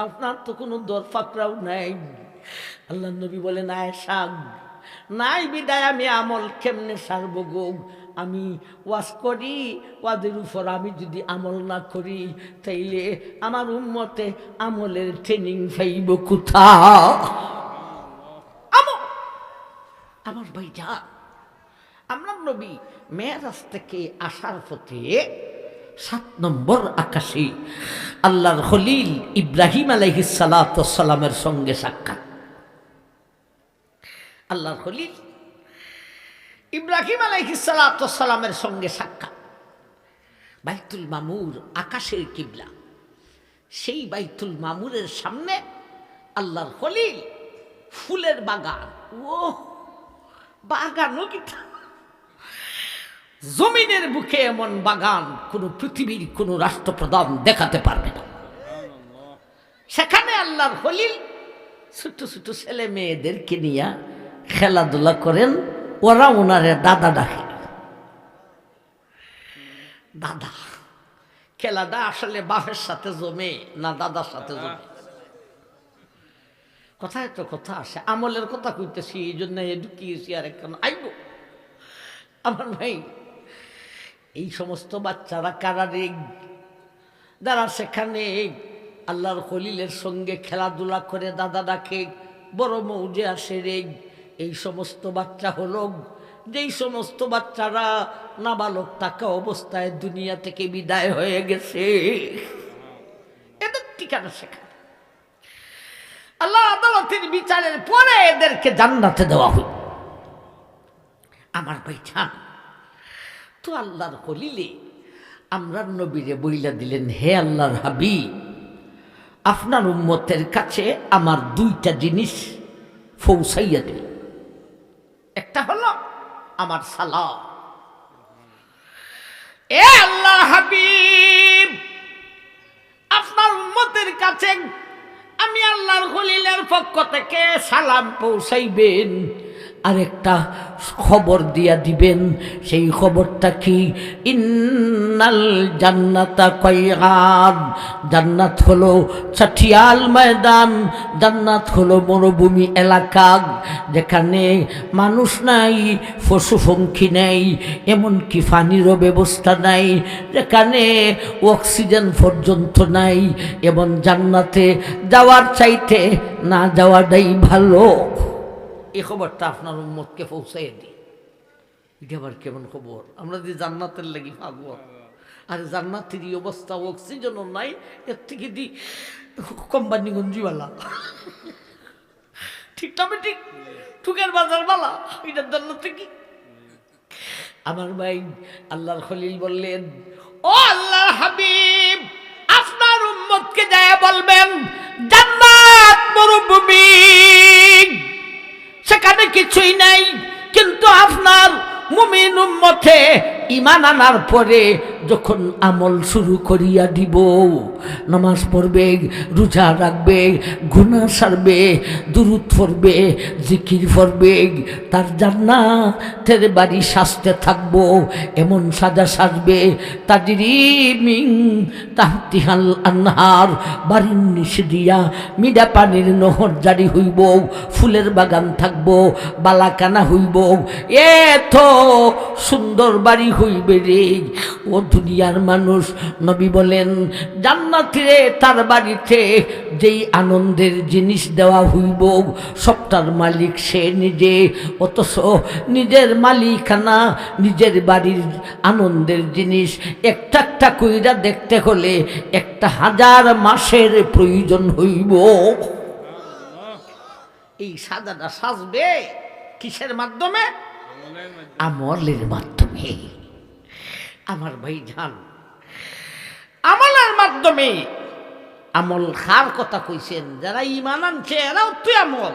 আপনার তো কোনো দরফাকরাও নাই। আল্লাহ নবী বলেন, আয়েশা নাই বিদায় আমি আমল কেমনে সারব গো? আমি ওয়াজ করি, ওয়াদের উপর আমি যদি আমল না করি তাইলে আমার উম্মতে আমলের ট্রেনিং পাইব কোথা? আমার ভাই যা, আমরা নবী মেরাজ থেকে আসার পথে 7 নম্বর আকাশে আল্লাহর খলিল ইব্রাহিম আলাইহিস সালাতু ওয়াস সালামের সঙ্গে সাক্ষাৎ। আল্লাহর খলিল ইব্রাহিম আলাইহিস সালাতু ওয়াস সালামের সঙ্গে সাক্ষাৎ। বাইতুল মামুর আকাশের কিবলা, সেই বাইতুল মামুরের সামনে আল্লাহর খলিল ফুলের বাগান। ও বাগানও কিটা, জমিনের বুকে এমন বাগান কোন পৃথিবীর কোন রাষ্ট্রপ্রধান দেখাতে পারবে না। সেখানে আল্লাহর খলিল ছোট ছোট ছেলে মেয়েদেরকে নিয়ে খেলাধুলা করেন, ওরা ওনারে দাদা ডাকে। দাদা খেলাটা আসলে বাপের সাথে জমে না দাদার সাথে জমে? কথায় তো কথা আসে, আমলের কথা কইতেছি এই জন্য ঢুকিয়েছি। আর একখান আইব আমার ভাই, এই সমস্ত বাচ্চারা কারা রে, যারা সেখানে আল্লাহর খলিলের সঙ্গে খেলাধুলা করে দাদা ডাকে, বড় মৌজে আসে রে, এই সমস্ত বাচ্চা হলো যেই সমস্ত বাচ্চারা নাবালক থাকা অবস্থায় দুনিয়া থেকে বিদায় হয়ে গেছে। এদের ঠিকানা সেখানে আল্লাহ আদালতের বিচারের পরে এদেরকে জান্নাতে দেওয়া হয়। আমার ভাই জান, তো আল্লাহর খলিলে আমরা নবীরে বইলা দিলেন, হে আল্লাহর হাবিব, আপনার উম্মতের কাছে আমার 2টা জিনিস পৌঁছাইয়া দিল। একটা হলো আমার সালাম। এ আল্লাহর হাবিব, আপনার উম্মতের কাছে আমি আল্লাহর খলিলের পক্ষ থেকে সালাম পৌঁছাইবেন, আরেকটা খবর দিয়া দিবেন। সেই খবরটা কি? ইন্নাল জান্নাতা কাইয়াদ, জান্নাত হলো ছাটিয়াল ময়দান, জান্নাত হলো মরুভূমি এলাকা, যেখানে মানুষ নাই, পশু পঙ্খী নেই, এমনকি পানিরও ব্যবস্থা নাই, যেখানে অক্সিজেন পর্যন্ত নাই। এবং জান্নাতে যাওয়ার চাইতে না যাওয়াটাই ভালো। এই খবরটা আপনার উম্মতকে পৌঁছাইয়ে দিই। এটা আবার কেমন খবর? আমরা যে জান্নাতের লাগি ভাগব, আর জান্নাতের এই অবস্থা, অক্সিজেনও নাই, এর থেকে দি কোম্পানি গঞ্জিওয়ালা, ঠিক না? ঠিক ঠুকের বাজার বালা, এটার জান্নাত থেকে। আমার ভাই আল্লাহর খলিল বললেন, ও আল্লাহর হাবিব, আপনার উম্মতকে যায় বলবেন জান্নাত মরুভূমি, সেখানে কিছুই নাই, কিন্তু আপনার মুমিন উম্মতে ঈমান আনার পরে যখন আমল শুরু করিয়া দিব, নামাজ পড়বে, রোজা রাখবে, গুনাহ সারবে, দুরূদ পড়বে, জিকির পড়বে, তার জান্নাতের বাড়ি সাজতে থাকবো, এমন সাজা সাজবে, তাজরি মিন তাহতিহাল আনহার, বাড়ির নিচে দিয়া মিঠা পানির নহর জারি হইব, ফুলের বাগান থাকবো, বালাকানা হইব, এত সুন্দর বাড়ি হইবে রে। ও দুনিয়ার মানুষ, নবী বলেন জান্নাতে তার বাড়িতে যেই আনন্দের জিনিস দেওয়া হইব, সবটার মালিক সে নিজে, অথচ নিজের মালিকানা, নিজের বাড়ির আনন্দের জিনিস একটা একটা কইরা দেখতে হলে 1000 মাসের প্রয়োজন হইব। এই সাজাটা সাজবে কিসের মাধ্যমে? আমলের মাধ্যমে। আমার ভাই জান, আমলের মাধ্যমে। আমল খার কথা কইছেন, যারা ঈমান আনছে এরাও তো আমল,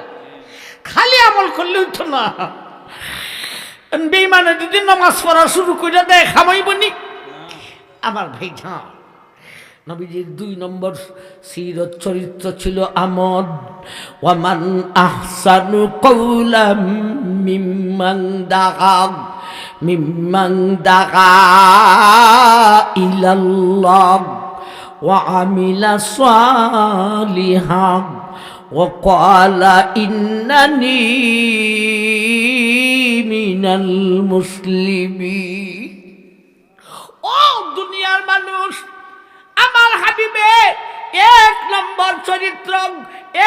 খালি আমল করলে হইতো না। বেঈমানে যদি নামাজ পড়া শুরু করে দেয়, খামাইবনি। আমার ভাই জান, নবীজির 2 নম্বর সিরত চরিত্র ছিল আমল। ওয়ামান আহসানু কওলাম মিম্মান দাআ ইলাল্লাহ ওয়া আমিলা সালিহান ওয়া ক্বালা ইন্নানি মিনাল মুসলিমিন। ও দুনিয়ার মানুষ, আমার হাবিবে 1 নম্বর চরিত্র,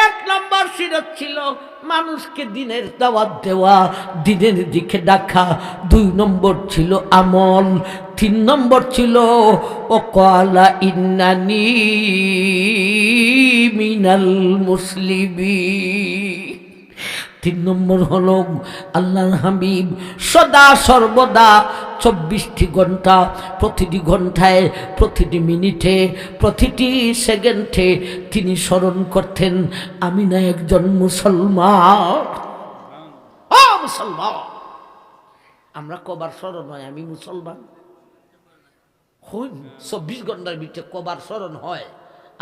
1 নম্বর সিরত ছিল মানুষকে দিনের দাওয়াত দেওয়া, দিনের দিকে ডাকা। 2 নম্বর ছিল আমল। 3 নম্বর ছিল ওয়াকালা ইন্নানি মিনাল মুসলিমিন। 3 নম্বর হলো আল্লাহর হাবিব সদা সর্বদা 24টি ঘন্টা, প্রতিটি ঘন্টায়, প্রতিটি মিনিটে, প্রতিটি সেকেন্ডে তিনি স্মরণ করতেন, আমি না একজন মুসলমান। ও মুসলমান, আমরা কবার স্মরণ হয় আমি মুসলমান? 24 ঘন্টার ভিতরে কবার স্মরণ হয়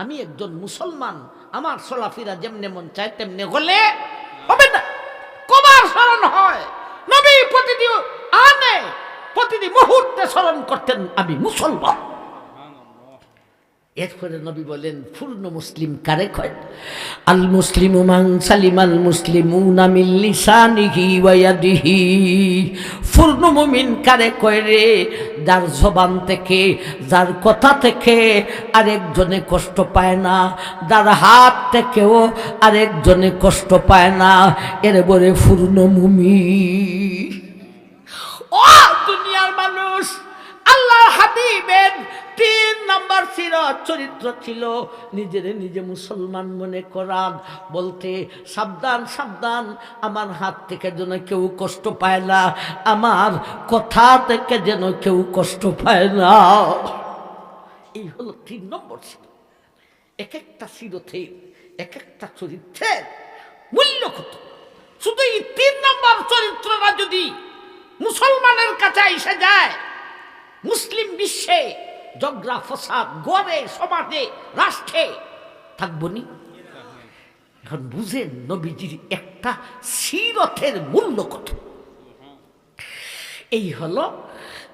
আমি একজন মুসলমান? আমার চলাফেরা যেমনে মন চায় তেমনে হলে হবে না। কবার স্মরণ হয়? নবী প্রতিদিন প্রতিটি মুহূর্তে স্মরণ করতেন আমি মুসলমান। এরপরে নবী বলেন পূর্ণ মুসলিম কারে কয়? আল মুসলিমু মান সালিমাল মুসলিমুনা মিন লিসানিহি ওয়া ইয়াদিহি। পূর্ণ মুমিন কারে কয় রে? যার জবান থেকে, যার কথা থেকে আরেকজনে কষ্ট পায় না, যার হাত থেকেও আরেকজনে কষ্ট পায় না, এর বলে পূর্ণ মুমিন। ও দুনিয়ার মানুষ, আল্লাহর হাবিবের 3 নম্বর সিরত চরিত্র ছিল নিজের নিজে মুসলমান মনে করা, বলতে সাবধান সাবধান, আমার হাত থেকে যেন কেউ কষ্ট পায় না, আমার কথা থেকে যেন কেউ কষ্ট পায় না। এই হলো 3 নম্বর সিরত। এক একটা সিরতে, এক একটা চরিত্রের মূল্য কত। শুধু এই 3 নম্বর চরিত্রটা যদি মুসলমানের কাছে এসে যায়, মুসলিম বিশ্বে ঝগড়া ফসাদ গড়ে, সমাজে, রাষ্ট্রে থাকবো নি। এখন বুঝেন নবীজির একটা সিরতের মূল্য কত। এই হলো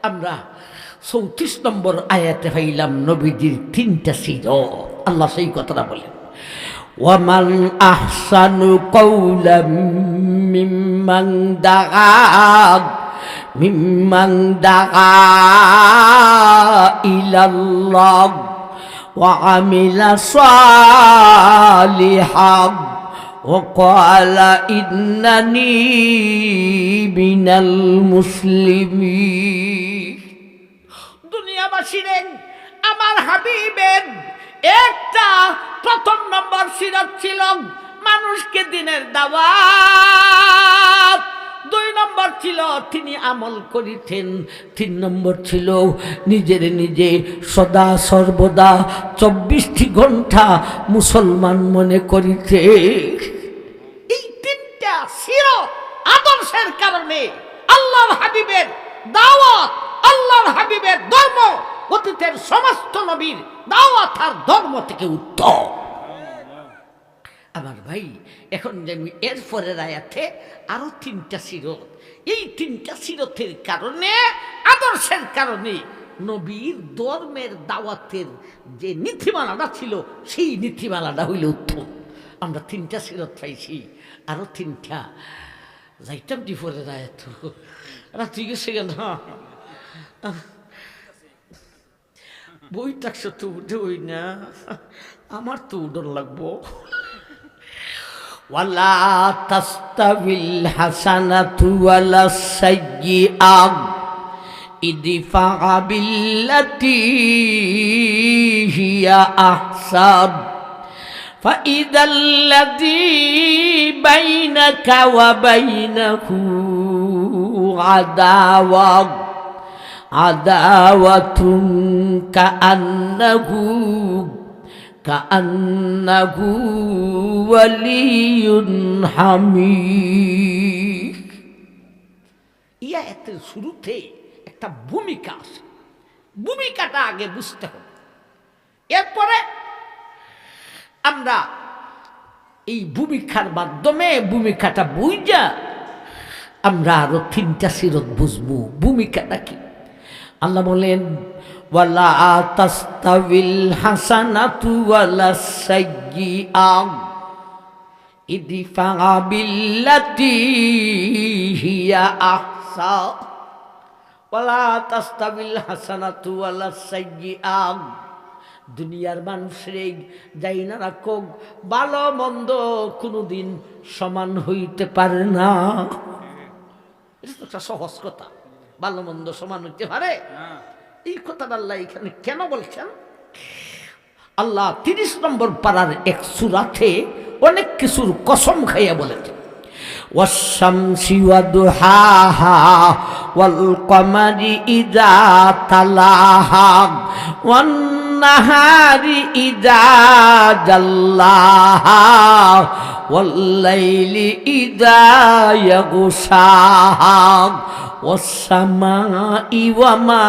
আমরা 34 নম্বর আয়াতে পাইলাম নবীজির 3টা সিরত। আল্লাহ সেই কথাটা বলেন, ওয়ামান আহসানু কওলাম মিম্মান দাআ ইলাল্লাহ ওয়া আমিলা সালিহান وقال إنني من المسلمين দুনিয়াবাসীরে আমার হাবিবের একটা প্রথম নম্বর সিরাত ছিল মানুষকে দিনের দাওয়াত, 2 নম্বর ছিল তিনি আমল করিতেন, 3 নম্বর ছিল নিজের নিজে সদা সর্বদা 24টি ঘন্টা মুসলমান মনে করিতে। এই 3টা সিরাত আদর্শের কারণে আল্লাহর হাবিবের দাওয়াত, আল্লাহর হাবিবের ধর্ম অতীতের সমস্ত নবীর দাওয়াত আর ধর্ম থেকে উত্তম। আমার ভাই, এখন যেমন এর পরের আয়াতে আরো 3টা সিরত, এই 3টা সিরতের কারণে, আদর্শের কারণে নবীর ধর্মের দাওয়াতের যে নীতিমালাটা ছিল সেই নীতিমালাটা হইল উত্তম। আমরা 3টা সিরত পাইছি, আরো 3টা যাইতাম দি পরের আয়াত। তুই গেছে কেন বই থাকছো তো উঠে ওই না, আমার তো উডর লাগবো। ওয়ালা তাস্তাবিল হাসানাতু ওয়ালা সাইয়্যিআত ইদফা বিল্লাতী হিয়া আহসান ফাইদাল্লাযী বাইনাকা ওয়া বাইনাহু আদাওয়াতুন কাআন্নাহু ওয়ালিয়ুন হামিদ। এর শুরুতে একটা ভূমিকা আছে, ভূমিকাটা আগে বুঝতে হবে, এরপরে আমরা এই ভূমিকার মাধ্যমে ভূমিকাটা বুঝা আমরা আরো 3টা সিরত বুঝবো। ভূমিকাটা কি? আল্লাহ বলেন ওয়ালা তাস্তাবিল হাসানাতু ওয়ালা সাইয়্যিআত ইদফা বিল্লাতী হিয়া আহসান। ওয়ালা তাস্তাবিল হাসানাতু ওয়ালা সাইয়্যিআত, দুনিয়ার মানুষরে যাই না রাখুক, ভালো মন্দ কোনোদিন সমান হইতে পারে না। এটা তো একটা সহজ কথা, ভালো মন্দ সমান হইতে পারে? এই কথাটা আল্লাহ এখানে কেন বলছেন? আল্লাহ 30 নম্বর পারার এক সূরাতে অনেক কিছুর কসম খাইয়া বলেছেন, ওয়াশ-শামসি ওয়া দুহাহা ওয়াল কমারি ইযা তালাহা ওয়ান নাহারি ইযা জাল্লাহা ওয়াল লাইলি ইযা ইয়াগশাহা ওয়াস-সামাই ওয়া মা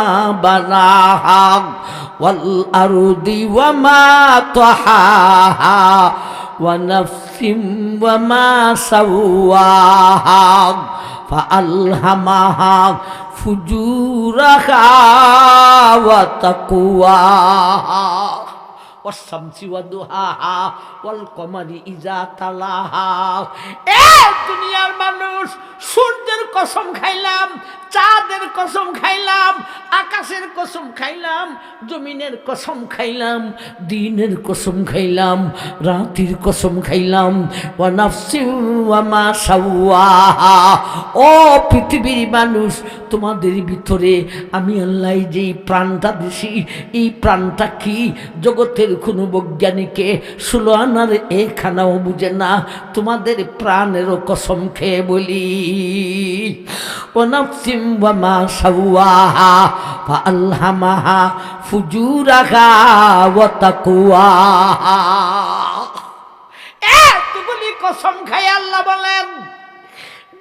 বানাহা ওয়াল আরদি ওয়া মা তাহাহা ওয়া নাফসিন ওয়া মা সাওয়াহা ফাআলহামাহা ফুজুরাহা ওয়া তাকওয়াহা ওয়াশ-শামসি ওয়া দুহাহা ওয়াল কমারি ইযা তালাহা। দুনিয়ার মানুষ, সূর্যের কসম খাইলাম, চাঁদের কসম খাইলাম, আকাশের কসম খাইলাম, জমিনের কসম খাইলাম, দিনের কসম খাইলাম, রাতের কসম খাইলাম, ওয়া নাফসিন ওয়া মা সাওয়াহা। ও পৃথিবীর মানুষ, তোমাদের ভিতরে আমি আল্লাহ যেই প্রাণটা দিছি, এই প্রাণটা কি জগতের কোনো বৈজ্ঞানিকে 16 আনার 1 আনাও বুঝে না। তোমাদের প্রাণেরও কসম খেয়ে বলি, ও নাফসিন ওয়া মা সাওয়াহা ফাআলহামাহা ফুজুরাহা ওয়া তাকওয়াহা। এতগুলি কসম খাই আল্লাহ বলেন,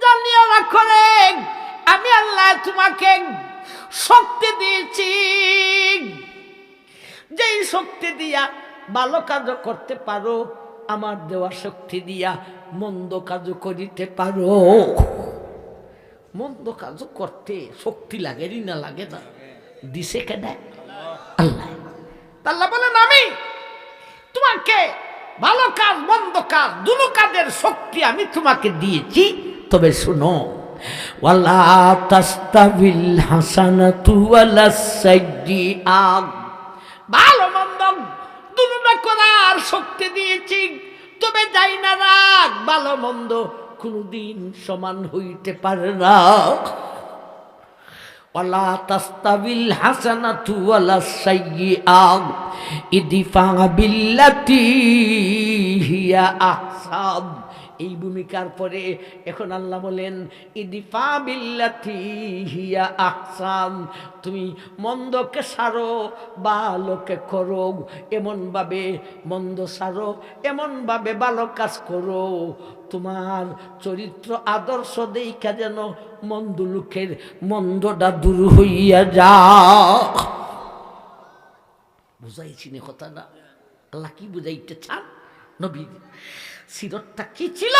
জানিও রাখো রে, আমি আল্লাহ তোমাকে শক্তি দিয়েছি, যেই শক্তি দিয়া ভালো কাজও করতে পারো, আমার দেওয়া শক্তি দিয়া মন্দ কাজও করিতে পারো। মন্দ কাজও করতে শক্তি লাগে না লাগে না? দিছে কেডা? আল্লাহ। আল্লাহ বলেন আমি তোমাকে ভালো কাজ মন্দ কাজ দুটো কাজের শক্তি আমি তোমাকে দিয়েছি। তবে শুনো, ওয়ালা তাস্তাবিল হাসানাতু ওয়ালা সাইয়্যিআত, ভালো মন্দ দুটোটা করার শক্তি দিয়েছি। তবে যাই না রাগ, ভালো মন্দ কোনদিন সমান হইতে পারে না। ওয়ালা তাস্তাবিল হাসানাতু ওয়ালা সাইয়্যিআত ইদফা বিল্লাতী হিয়া আহসান। এই ভূমিকার পরে এখন আল্লাহ বলেন ইদফা বিল্লাতী হিয়া আহসান, তুমি মন্দকে সারো ভালোকে করো, এমনভাবে মন্দ সারো, এমনভাবে ভালো কাজ করো, তোমার চরিত্র আদর্শ দেখা যেন মন্দ লোকের মন্দটা দূর হইয়া যা। বুঝাইছি না কথা না? আল্লাহ কি বুঝাইতে চান? নবীর সিরতটা কি ছিল?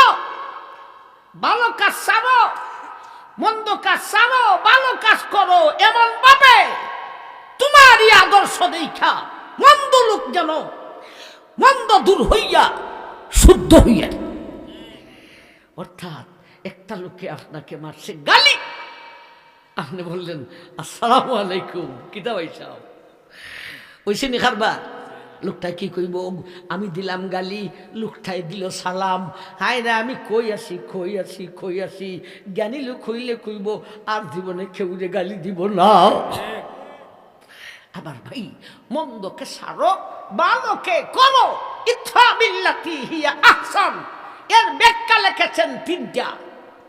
ভালো কাজ সারো, মন্দ কাজ সারো, ভালো কাজ করো, এমন ভাবে তোমারই আদর্শ দেখা মন্দ লোক যেন মন্দ দূর হইয়া শুদ্ধ হইয়া। অর্থাৎ একটা লোকে আপনাকে মারছে গালি, আপনি বললেন আসসালামু আলাইকুম, কিতা ভাই সাহেব ওইসে নি খারবার। লোকটা কি কইব? আমি দিলাম গালি, লোকটাই দিল সালাম। হায় রে, আমি কই আসি। জ্ঞানী লোক হইলে কইব আর জীবনে কেউ রে গালি দিব না। আবার ভাই মন্দকে সারো, ভালোকে করো, ইদফা বিল্লাতী হিয়া আহসান। এর ব্যাখ্যা লিখেছেন তিনটা,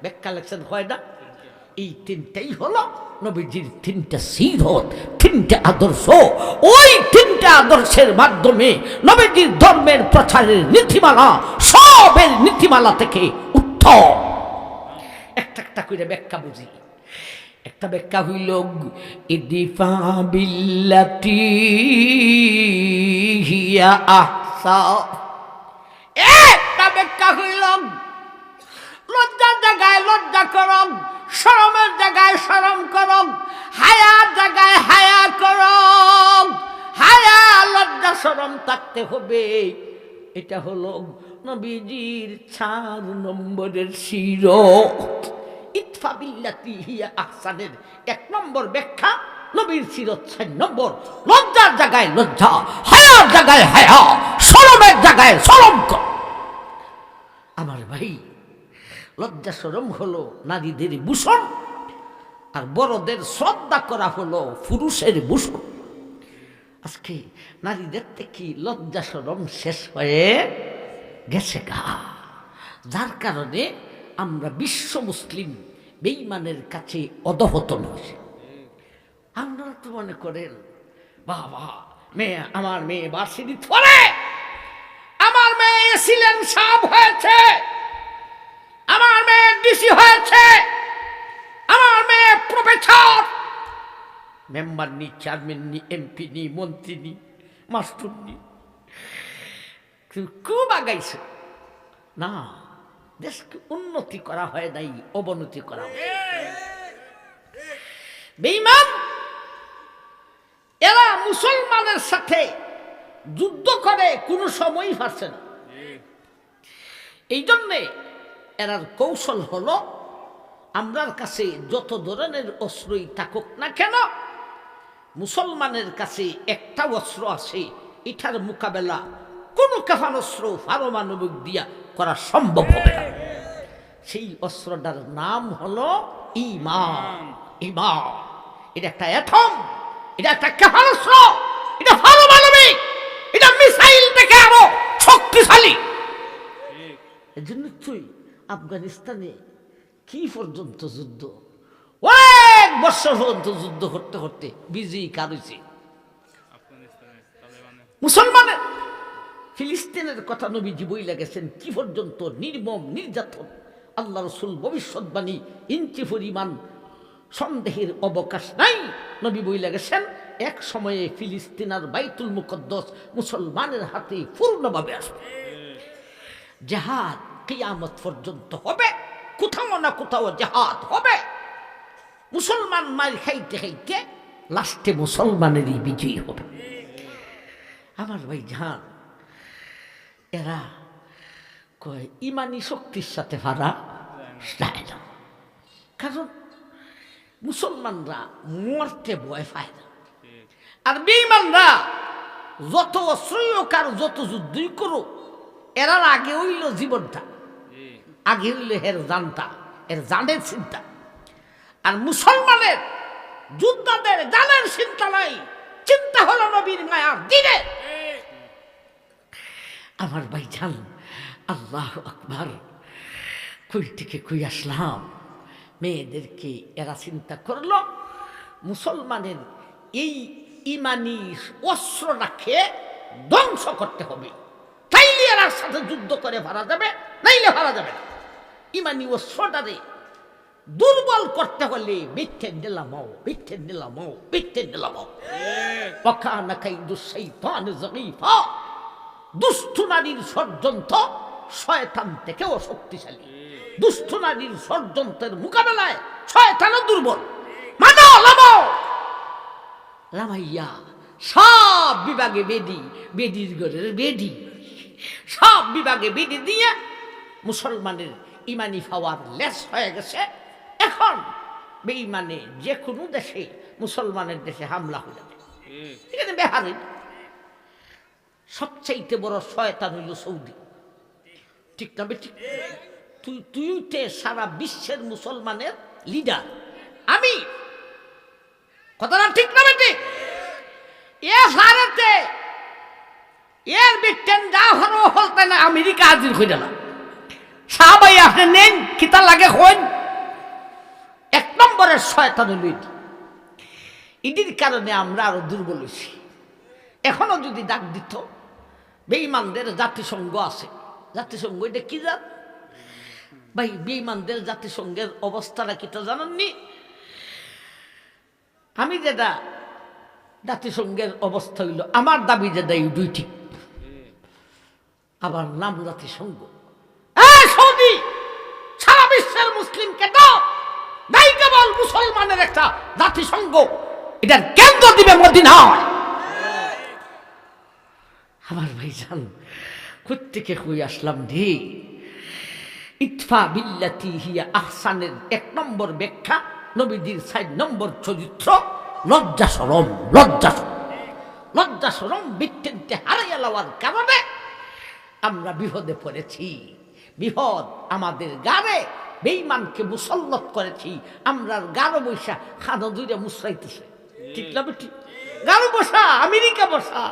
ব্যাখ্যা লিখেছেন কয়টা? এই তিনটাই হলো নবীজির তিনটা সিরত, তিনটা আদর্শ। ওই তিনটা আদর্শের মাধ্যমে নবীজির ধর্মের প্রচারের নীতিমালা, সবের নীতিমালা থেকে উত্তম। একটা একটা করে ব্যাখ্যা বুঝি। একটা ব্যাখ্যা হইল ইদফা বিল্লাতী হিয়া আহসান। একটা ব্যাখ্যা হইল লজ্জার জায়গায় লজ্জা করম, শরমের জায়গায় শরম করম, হায়ার জায়গায় হায়া করম। হায়া লজ্জা শরম থাকতে হবে। এটা হলো নবীজির 4 নম্বরের সিরত। ইদফা বিল্লাতী হিয়া আহসানের 1 নম্বর ব্যাখ্যা, নবীর সিরত 4 নম্বর। লজ্জার জায়গায় লজ্জা, হায়ার জায়গায় হায়া, শরমের জায়গায় শরম কর। আমার ভাই, লজ্জা শরম হলো নারীদের ভূষণ, আর বড়দের শ্রদ্ধা করা হলো পুরুষের ভূষণ। আজকে নারীদের থেকে লজ্জা শরম শেষ হয়ে গেছে গা, যার কারণে আমরা বিশ্ব মুসলিম বেঈমানের কাছে অধঃপতন হয়েছে। আপনারা তো মনে করেন বাবা মেয়ে, আমার মেয়ে ভার্সিটি পড়ে, আমার মেয়ে ছিলেন সাহেব হয়েছে, আমার মেয়ে ডিসি হয়েছে, আমার মেয়ে প্রফেসর, মেম্বার নি, চেয়ারম্যান নি, এমপি নি, মন্ত্রী নি, মাস্টার নি, খুব আগাইছে না। দেশকে উন্নতি করা হয় নাই, অবনতি করা হয়। বেঈমান এরা মুসলমানের সাথে যুদ্ধ করে কোনো সময়ই পারছে না। এই জন্যে এরার কৌশল হলো, আমরার কাছে যত ধরনের অস্ত্রই থাকুক না কেন, মুসলমানের কাছে একটা অস্ত্র আছে, এটার মোকাবেলা কোন কাফারস্ত্র পারমাণবিক দিয়া করা সম্ভব হবে না। সেই অস্ত্রটার নাম হলো ঈমান। ঈমান এটা একটা অ্যাটম, এটা একটা কাফারস্ত্র, এটা পারমাণবিক, এটা মিসাইল থেকে আরো শক্তিশালী। এজন্য তুই আফগানিস্তানে কি পর্যন্ত যুদ্ধ, 1 বছর পর্যন্ত যুদ্ধ করতে করতে বিজয়ী কার হয়েছে? মুসলমানের। ফিলিস্তিনের কথা নবীজি বইলা গেছেন কি পর্যন্ত নির্মম নির্যাতন। আল্লাহ রসুল ভবিষ্যৎবাণী ইঞ্চি পরিমাণ সন্দেহের অবকাশ নাই। নবী বইলা গেছেন এক সময়ে ফিলিস্তিনার বাইতুল মুকদ্দাস মুসলমানের হাতে পূর্ণভাবে আসবে। জিহাদ কিয়ামত পর্যন্ত হবে, কোথাও না কোথাও জিহাদ হবে। মুসলমান মার খাইতে খাইতে লাস্টে মুসলমানেরই বিজয়ী হবে। আমার ভাই জান, এরা কয় ইমানি শক্তির সাথে ভাড়া যায় না, কারণ মুসলমানরা মরতে ভয় পায় না, আর বেঈমানরা যত অস্ত্রই হোক আর যত যুদ্ধই করুক এরার আগে হইল জীবনটা, আগে হইল এর জানটা, এর জানের চিন্তা। আর মুসলমানের যোদ্ধাদের জানের চিন্তা নাই, চিন্তা হলো নবীর মায়ার দিনে। আমার ভাইজান, আল্লাহু আকবার, কই থেকে কই আসলাম। মেয়েদেরকে এরা চিন্তা করলো মুসলমানের এই ইমানি অস্ত্রটাকে ধ্বংস করতে হবে, তাইলে এরার সাথে যুদ্ধ করে ভাড়া যাবে, নাইলে ভাড়া যাবে না। ইমানি অস্ত্রটারে দুর্বল করতে হলে বিচ্ছেদ দিলামও, বিচ্ছেদ দিলামও, বিচ্ছেদ দিলামও। ওয়াকানা কাইদুশ শাইতানি যাগীফা, দুষ্ট নারীর ষড়যন্ত্র শয়তান থেকেও শক্তিশালী। দুষ্ট নারীর ষড়যন্ত্রের মোকাবেলায় শয়তানও দুর্বল। মানো লামাও, লামাইয়া সব বিভাগে বেদি, বেদির ঘরের বেদি, সব বিভাগে বেদি দিয়ে মুসলমানের ইমানি পাওয়ার লেস হয়ে গেছে। এখন বেঈমানে যে কোনো দেশে, মুসলমানের দেশে হামলা হয়ে যাবে। এখানে বেহারি সবচাইতে বড় শয়তান হইল সৌদি, ঠিক না বেঠিক? তুইতে সারা বিশ্বের মুসলমানের লিডার, আমি কথাটা ঠিক না বেঠিক? এ সারাতে এর বিটেন যা হলো হলতে না আমেরিকা হাজির হয়ে গেল। সাহাবাই আপনি নেন কিতা লাগে হন, এক নম্বরের শয়তান হইল ইদির কারণে আমরা আরো দুর্বল হয়েছি। এখনো যদি ডাক দিত বেঈমানদের জাতিসংঘ আছে, জাতিসংঘ এটা কি জাত ভাই? বেঈমানদের জাতিসংঘের অবস্থাটা কি তা জানাননি? আমি যেটা জাতিসংঘের অবস্থা হইল, আমার দাবি যেটা এই দুই ঠিক, আবার নাম জাতিসংঘ। সৌদি সারা বিশ্বের মুসলিমকে তো নাই কেবল মুসলমানের একটা জাতিসংঘ, এটার কেন্দ্র দিবে মদিনা। আমার ভাইজান, কোত্থেকে কই আসলাম রে? ইতফা বিল্লাতি হিয়া আহসানের এক নম্বর ব্যাখ্যা, নবীজির 4 নম্বর চরিত্র লজ্জা শরম। লজ্জা লজ্জা শরম বিচ্ছিন্নতে হারাইয়া লওয়ার কারণে আমরা বিপদে পড়েছি। বিপদ আমাদের গাড়ে, বেঈমানকে মুসল্লত করেছি। আমরা গাঢ় বৈশা খাদা দুইটা মুসরাইতেছে, ঠিক না বেঠিক? গাঢ় বসা আমেরিকা বসা,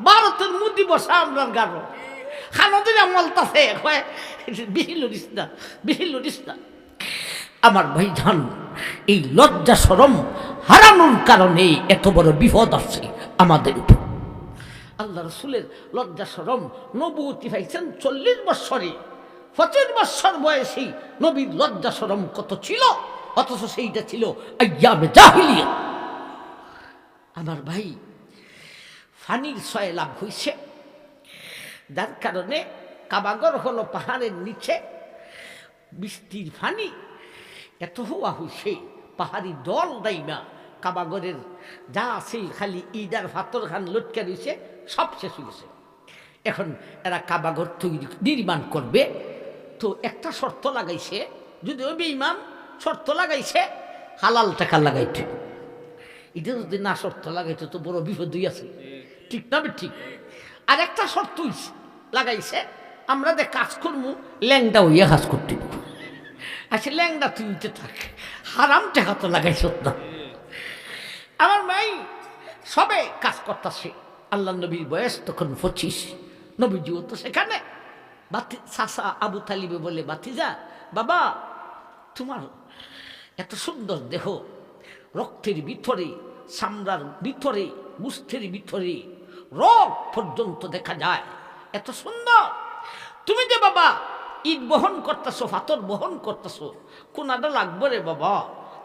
ভারতের মুদি বসা, আমরা গাঢ় খানা দুইটা মলতাছে, বিহিলুরিস না, বিহিলুরিস না। আমার ভাইজান, এই লজ্জা শরম হারানোর কারণে এত বড় বিপদ আসছে আমাদের উপর। আল্লাহ রসুলের লজ্জা শরম নবুয়তি পাইছেন 40 বৎসরে। 25 বৎসর বয়সী নবীর লজ্জা শরম কত ছিল, অথচ সেইটা ছিল আইয়ামে জাহিলিয়া। আমার ভাই, ফানির ছয় লাভ হইছে, যার কারণে কাবাগর হলো পাহাড়ের নিচে, বৃষ্টির ফানি এত হওয়া হইছে, পাহাড়ি দল দাইমা কাবাগরের যা আছে খালি ইদার ফাতর খান লটকে রয়েছে, সব শেষ হয়েছে। এখন এরা কাবাগর তৈরি নির্মাণ করবে, তো একটা শর্ত লাগাইছে, যদি ওই বেঈমান শর্ত লাগাইছে হালাল টাকা লাগাইতে। এটা যদি না শর্ত লাগাইতে তো বড় বিপদই আছে, ঠিক না ঠিক? আর একটা শর্ত লাগাইছে, আমরা যে কাজ করবো ল্যাংডা হইয়া কাজ করতে দেব। আচ্ছা ল্যাংডা তুইতে থাক, হারাম টাকা তো লাগাইছ না। আমার মাই সবে কাজ করতেছে, আল্লাহ নবীর বয়স তখন 25, নবীজিও তো সেখানে। চাচা আবু তালিবে বলে, বাতিজা বাবা, তোমার এত সুন্দর দেহ, রক্তের ভিতরে, চামড়ার ভিতরে, মুষ্ঠের ভিতরে রক পর্যন্ত দেখা যায়, এত সুন্দর। তুমি যে বাবা ইট বহন করতেছো, ফাতর বহন করতেছো, কোনাটা লাগবো রে বাবা,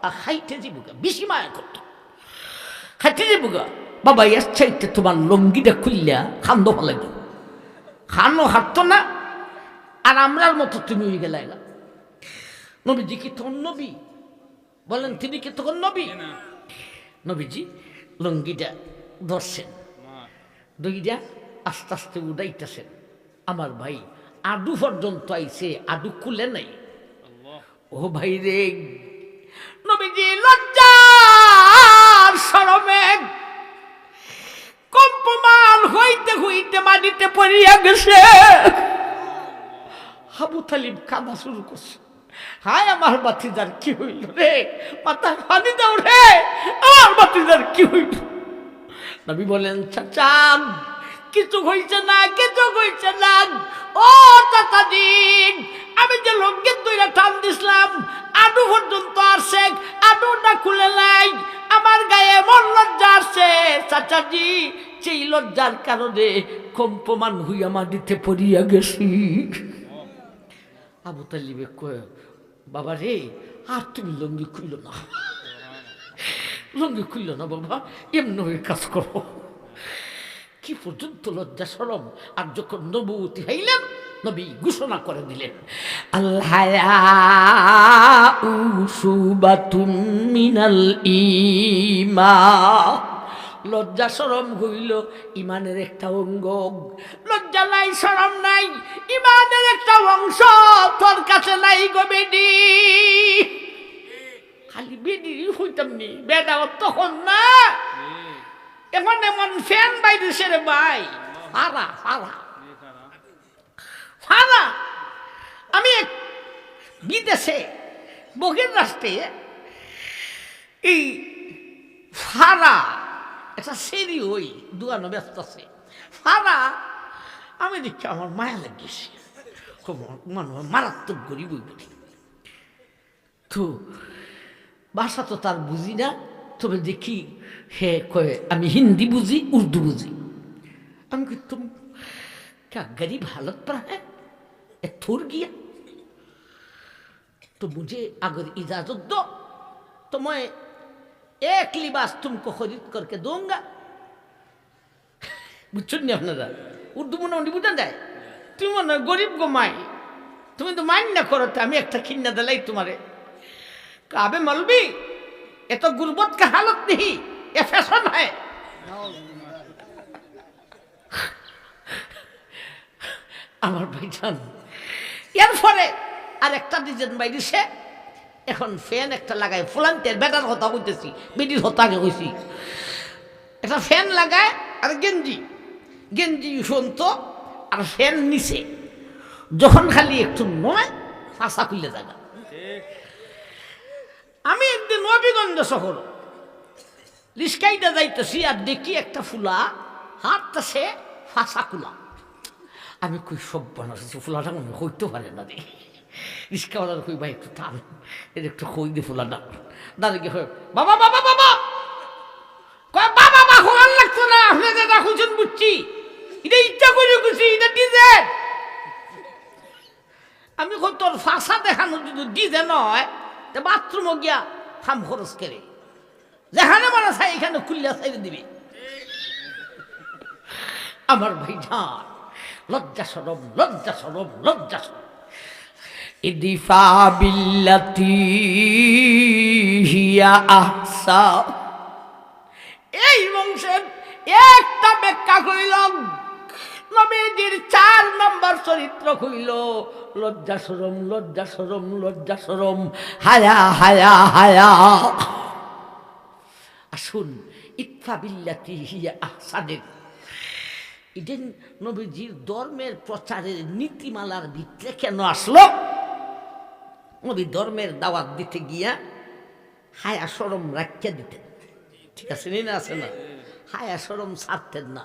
আর খাইতে যাবুগা, বেশি মায়া করত, খাইতে যাবুগা বাবা। এর চাইতে তোমার লঙ্গিটা খুললা খান্দ ফেলাই দেব, খানো হাঁটতো না, আর আমরার মতো তুমি হয়ে গেলে। নবীজি কি তখন নবী? বলেন তিনি কি তখন নবী? নবীজি লঙ্গিটা ধরছেন, দুইটা আস্তে আস্তে উড়াইতেছেন। আমার ভাই আডু পর্যন্ত আইছে, আডু খুলে নাই। ও ভাই রে, নবীজি লজ্জার শরমে কম্পমান হইতে হইতে মাটিতে পড়িয়া গেছে। আবু তালিব কাঁদা শুরু করছে, হায় আমার বাতিজার কি হইল রে, মাথায় পানি দাও রে, আমার বাতিজার কি হইল। নবী বলেন, চাচা কিছু হইছে না, কিছু হইছে না। ও চাচাজি, আমি যে লোককে দুইটা টান দিছিলাম, আডু পর্যন্ত আসছে, আডুটা খুলে নাই, আমার গায়ে এমন লজ্জা আসছে চাচাজি, সেই লজ্জার কারণে কম্পমান হইয়া মাটিতে পড়িয়া গেছি। আবু তালিবে কয়, বাবা রে, আর তুমি লঙ্গি খুলল না, লঙ্গি খুলল না বাবা, এমনি কাজ করো। কি পর্যন্ত লজ্জা শরম। আর যখন নবুয়তি হইলেন, নবী ঘোষণা করে দিলেন, আল-হায়াউ শুবাতুম মিনাল ঈমান। লজ্জা শরম হইল ইমানের একটা অঙ্গ। লজ্জা নাই, শরম নাই, ইমানের একটা অংশ। তোর কাছে নাই গো বেডি, খালি বেডি হইতাম নি, বেডাও তখন না, এখন এমন ফ্যান বাইরে সেরে ভাই, ফারা ফারা ফারা। আমি বিদেশে বহির রাষ্ট্রে এই ফারা একটা সেরি ওই দোকানে ব্যস্ত আছে, ফারা আমি দেখি আমার মায়া লাগিয়েছে, খুব মারাত্মক গরিব ওই বলি। তো ভাষা তো তার বুঝি না, তবে দেখি হে কয়ে আমি হিন্দি বুঝি, উর্দু বুঝি। আমি কি তুম क्या गरीब हालत पर है, थोर गया, तो मुझे अगर इजाजत दो तो मैं एक लिबास तुमको खरीद करके दूंगा। বুঝছেন না আপনারা, উর্দু মনে মনে বুঝা যায়। তুমি মনে গরিব গো মাই, তুমি তো মাইন না করো, আমি একটা খিন্না দিলাই তোমারে। কাবে মলবি, এ তো গুরবত কা হালত নেই, এ ফ্যাশন হ্যায়। আমার ভাইজান, এর ফলে আর একটা ডিজাইন বাইরেছে, এখন ফ্যান একটা লাগায়, ফুলান্তের বেটার কথা বলতেছি, বেটির হতা আগে কইছি। একটা ফ্যান লাগায় আর গেঞ্জি, গেঞ্জি শুনত আর ফ্যান নিচে, যখন খালি একটু নয় ফাঁসা খুলে জায়গা। আমি একদিন নবীগঞ্জ শহর রিস্কাইটা যাইতেছি, আর দেখি একটা ফুলা হাঁটতেছে ফাঁসা খুলা। আমি কই সব বানাচ্ছি, ফুলাটা মনে হইতে পারে না রে। রিস্কাওয়ালার কই ভাই একটু টান, এর একটু কই দে ফুলাটা। দাঁড়িয়ে হয়, বাবা বাবা বাবা, বাবা বাবা হওয়ার লাগতো না, আপনি যেটা খুঁজছেন বুঝছি, এটা ইচ্ছা করে খুঁজছি, এটা ডিজেল। আমি কই তোর ফাঁসা দেখানো যদি ডিজে নয়, তো বাথরুমও গিয়া খাম খরচ করে, যেখানে মানে চাই এখানে খুললে চাইলে দিবে। আমার ভাই যান, লজ্জা শরম, লজ্জা শরম, লজ্জা শরম। ইদফা বিল্লাতি হিয়া আহসান। এই বংশের একটা ব্যাখ্যা কইল, নবীজির ৪ নম্বর চরিত্র কইল লজ্জা শরম, লজ্জা শরম, লজ্জা শরম, হায়া হায়া হায়া। আসুন, ইদফা বিল্লাতি হিয়া আহসানের ইডেন নবীজির ধর্মের প্রচারের নীতিমালার ভিতরে কেন আসলো? নবী ধর্মের দাওয়াত দিতে গিয়া হায়া শরম রাখিয়া দিতেন, ঠিক আছে না, আছে না, হায়া শরম ছাড়তেন না।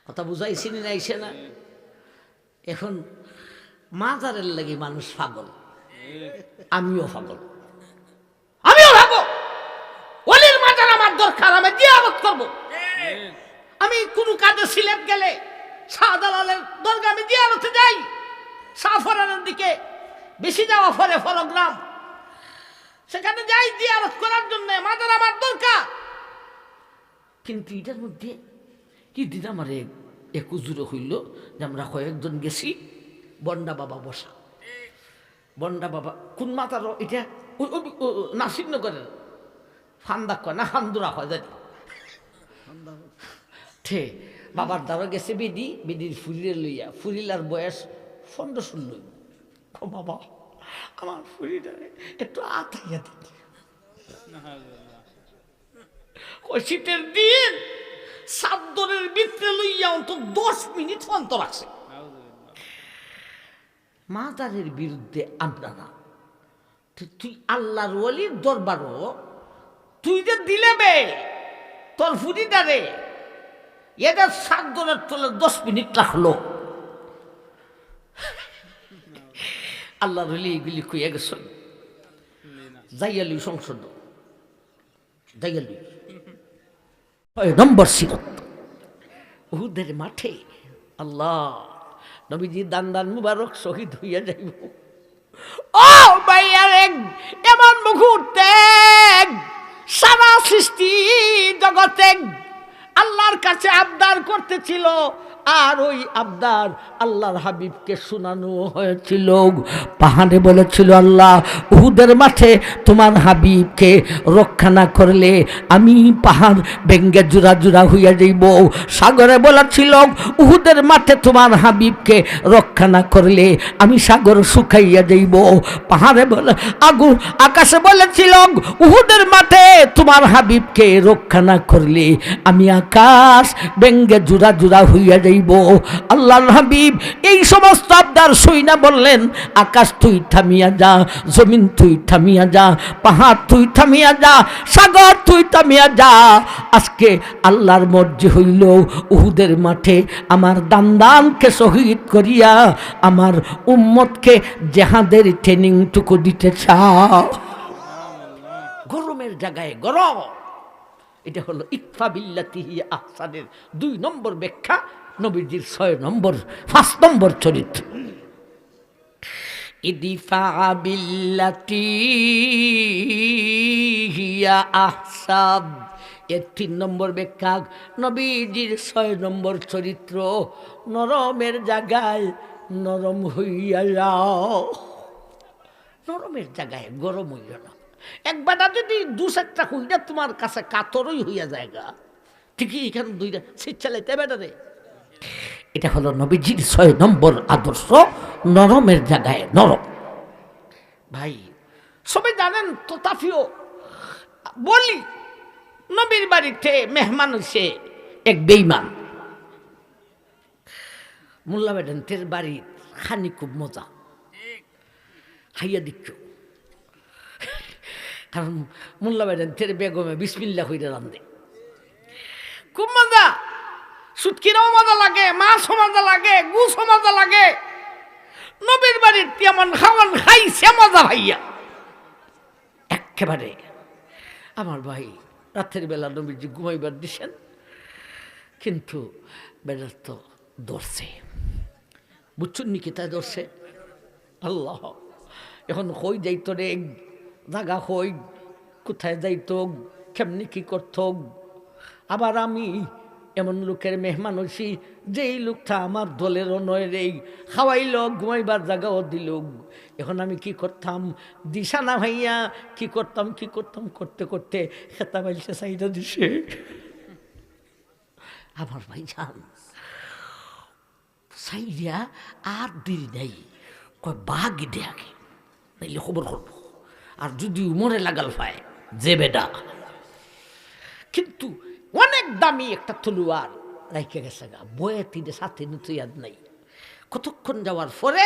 কথা বুঝাইছি না, আইসে না? এখন মাজারের লাগি মানুষ পাগল, আমিও পাগল, আমিও ভাবো ওলির মাজার আমার দরকার, আমি জিয়ারত করবো। আমি কোনো কাজে সিলেট গেলে শাহজালালের দরগা আমি জিয়ারতে যাই, শাহফরানের দিকে বেশি যাওয়া ফলে ফলগ্রাম, সেখানে যাই জিয়ারত করার জন্য, মাজার আমার দরকার। কিন্তু এটার মধ্যে কি দিন আমার এক উজুরে হইল যে আমরা কয়েকজন গেছি, বন্ডা বাবা বসা। বন্ডা বাবা কোন মাতারও এটা নাসিরনগরের ফান্দা কয় না হান্দুরা হয় জানি, ঠে বাবার দ্বারা গেছে বেদি, বেদির ফুরিলে লইয়া, ফুরিলার বয়স 15-16। বাবা আমার ফুরিটারে একটু আতাইয়া দিন, শীতের দিন চাদরের ভিতরে লইয়া অন্তত 10 মিনিট অন্তর আছে। মাজারের বিরুদ্ধে আমরা না। তুই আল্লাহর ওলির দরবারও তুই যে দিলে বে তোর ফুটিটারে এদের সাতজনের তোলে 10 মিনিট রাখলো। আল্লাহর ওলি এগুলি কইয়া গেছ যাইয়ালি সংসদ যাইয়ালি 6 নম্বর সিরত উহুদের মাঠে। আল্লাহ নবীজি দান মুবারক শহীদ হইয়া যাইব। ও ভাইয়ার এমন মুহূর্তে সারা সৃষ্টি জগতে আল্লাহর কাছে আবদার করতেছিল, আর ওই আবদার আল্লাহর হাবিবকে শোনানো হয়েছিল। পাহাড়ে বলেছিল, আল্লাহ উহুদের মাঠে তোমার হাবিবকে রক্ষা না করলে আমি পাহাড় ভেঙ্গে জোড়া জোড়া হইয়া যাইব। সাগরে বলেছিল, উহুদের মাঠে তোমার হাবিবকে রক্ষা না করলে আমি সাগর শুকাইয়া যাইব। পাহাড়ে বলে আগুন আকাশে বলেছিল, উহুদের মাঠে তোমার হাবিবকে রক্ষা না করলে আমি আকাশ ভেঙ্গে জোড়া জোড়া হইয়া যাইব। আল্লাহর হাবিব এই সমস্ত আবদার শুইনা বললেন, আকাশ তুই থামিয়া যা, জমিন তুই থামিয়া যা, পাহাড় তুই থামিয়া যা, সাগর তুই থামিয়া যা। আজকে আল্লাহর মর্জি হইল উহুদের মাঠে আমার দানকে শহীদ করিয়া আমার উম্মতকে জেহাদের ট্রেনিংটুকু দিতে চাও। গরমের জায়গায় গরম। এটা হলো ইকফা বিল্লাতিহি আহসানের 2 নম্বর ব্যাখ্যা, নবীজির 6 নম্বর 5 নম্বর চরিত্র। ইদিফা বিল্লাতিহি আহসান এর 3 নম্বর ব্যাখ্যা, নবীজির 6 নম্বর চরিত্র, নরমের জায়গায় নরম হইয়া যাও। নরমের জায়গায় গরম হইয়া না। একবারটা যদি 2-4টা হইয়া তোমার কাছে কাতরই হইয়া জায়গা, ঠিকই এখানে 2টা শীত চালাইতে বেটারে। এটা হলো নবীজির 6 নম্বর আদর্শ, নরমের জায়গায় নরম। ভাই সবাই জানেন তো, তাফিও বলি নবীর বাড়িতে মেহমান হইছে এক বেঈমান। মোল্লা বেডেন্টের বাড়ির খানি খুব মজা, হাইয়া দিচ্ছ। কারণ মোল্লা বেডেন্টের বেগমে বিসমিল্লাহ হইয়া রান্ধে, খুব মজা। সুটকিরাও মজা লাগে, মাছও মজা লাগে, গুছও মজা লাগে। নবীর বাড়ির তেমন খাওয়ান খাইছে মজা ভাইয়া একেবারে। আমার ভাই রাতের বেলা নবীজি ঘুমাইবার দিছেন, কিন্তু বেড়ার তো ধরছে, বুঝছুন নি কিতায় ধরছে। আল্লাহ এখন হই যাইত রে জাগা, হই কোথায় যাইত, কেমনি কি করত। আবার আমি এমন লোকের মেহমান হইছি যেই লোকটা আমার দলেরও নয় রে, খাওয়াইল ঘুমাইবার জায়গাও দিল। এখন আমি কি করতাম দিশা না ভাইয়া, কি করতাম করতে করতে খেতা বাইলছে চাইটা দিছে। আমার ভাই যান সাইডিয়া আর দেরি নাই, কয় বাঘ দেয়াকে নাইলে খবর করবো, আর যদি উমরে লাগাল পায় যে বেডা। কিন্তু অনেক দামি একটা তলোয়ার রাইখে গেছে গা, বয়ে 3 নিতে ইয়াদ নাই। কতক্ষণ যাওয়ার পরে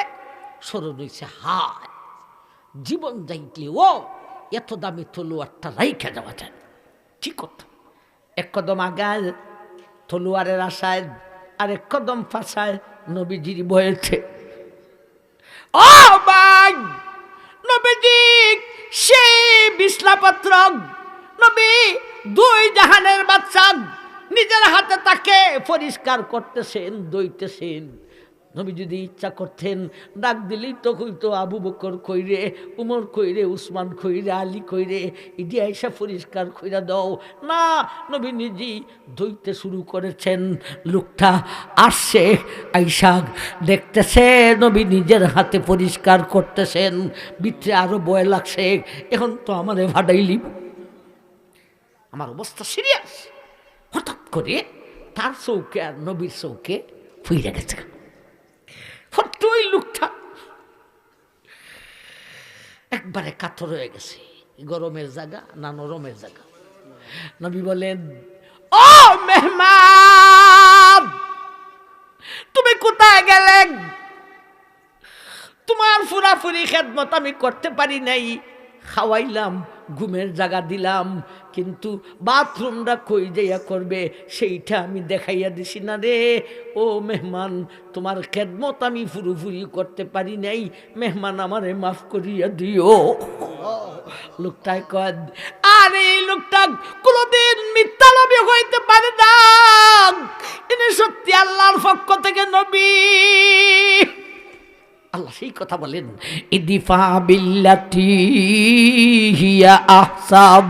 স্মরণ হয়েছে, হায় জীবন যাইতে ও এত দামি তলোয়ারটা রাইখে যাওয়া যায়, ঠিক কথা। এক কদম আগায় তলোয়ারের আশায়, আর এক কদম ফাঁসায় নবীজির বয়েছে। ও ভাই নবীজি সেই বিছনাপত্র, নবী 2 জাহানের বাচ্চা নিজের হাতে তাকে পরিষ্কার করতেছেন, দইতেছেন। নবী যদি ইচ্ছা করতেন ডাক দিলেই তো কইতো, আবু বকর কইরে, উমর কইরে, উসমান কইরে, আলী কইরে, ইডি আইসা পরিষ্কার কইরা দাও। না, নবী নিজেই দইতে শুরু করেছেন। লোকটা আসছে, আইসা দেখতেছে নবী নিজের হাতে পরিষ্কার করতেছেন, ভিতরে আরো ভয় লাগছে, এখন তো আমারে ভাড়াইলি, আমার অবস্থা সিরিয়াস। হঠাৎ করে তার চৌকে আর নবীর চৌকে ফুইরে গেছে। ওই লোকটা একবারে কাতর হয়ে গেছে, গরমের জায়গা না নরমের জায়গা। নবী বলেন, ও মেহমান তুমি কোথায় গেলেন? তোমার পুরাপুরি খেদমত আমি করতে পারি নাই, খাওয়াইলাম, ঘুমের জায়গা দিলাম, কিন্তু বাথরুমটা কই যাইয়া করবে সেইটা আমি দেখাইয়া দিছি না রে। ও মেহমান, তোমার খেদমত আমি পুরোপুরি করতে পারি নাই, মেহমান আমারে মাফ করিয়া দিও। লোকটাই কয়, আরে এই লোকটা কোনোদিন মিথ্যা নবী হইতে পারে না, ইনি সত্যি আল্লাহর পক্ষ থেকে নবী। আল্লাহ সেই কথা বলেন, ইদিফা বিল্লাতি হিয়া আহসাব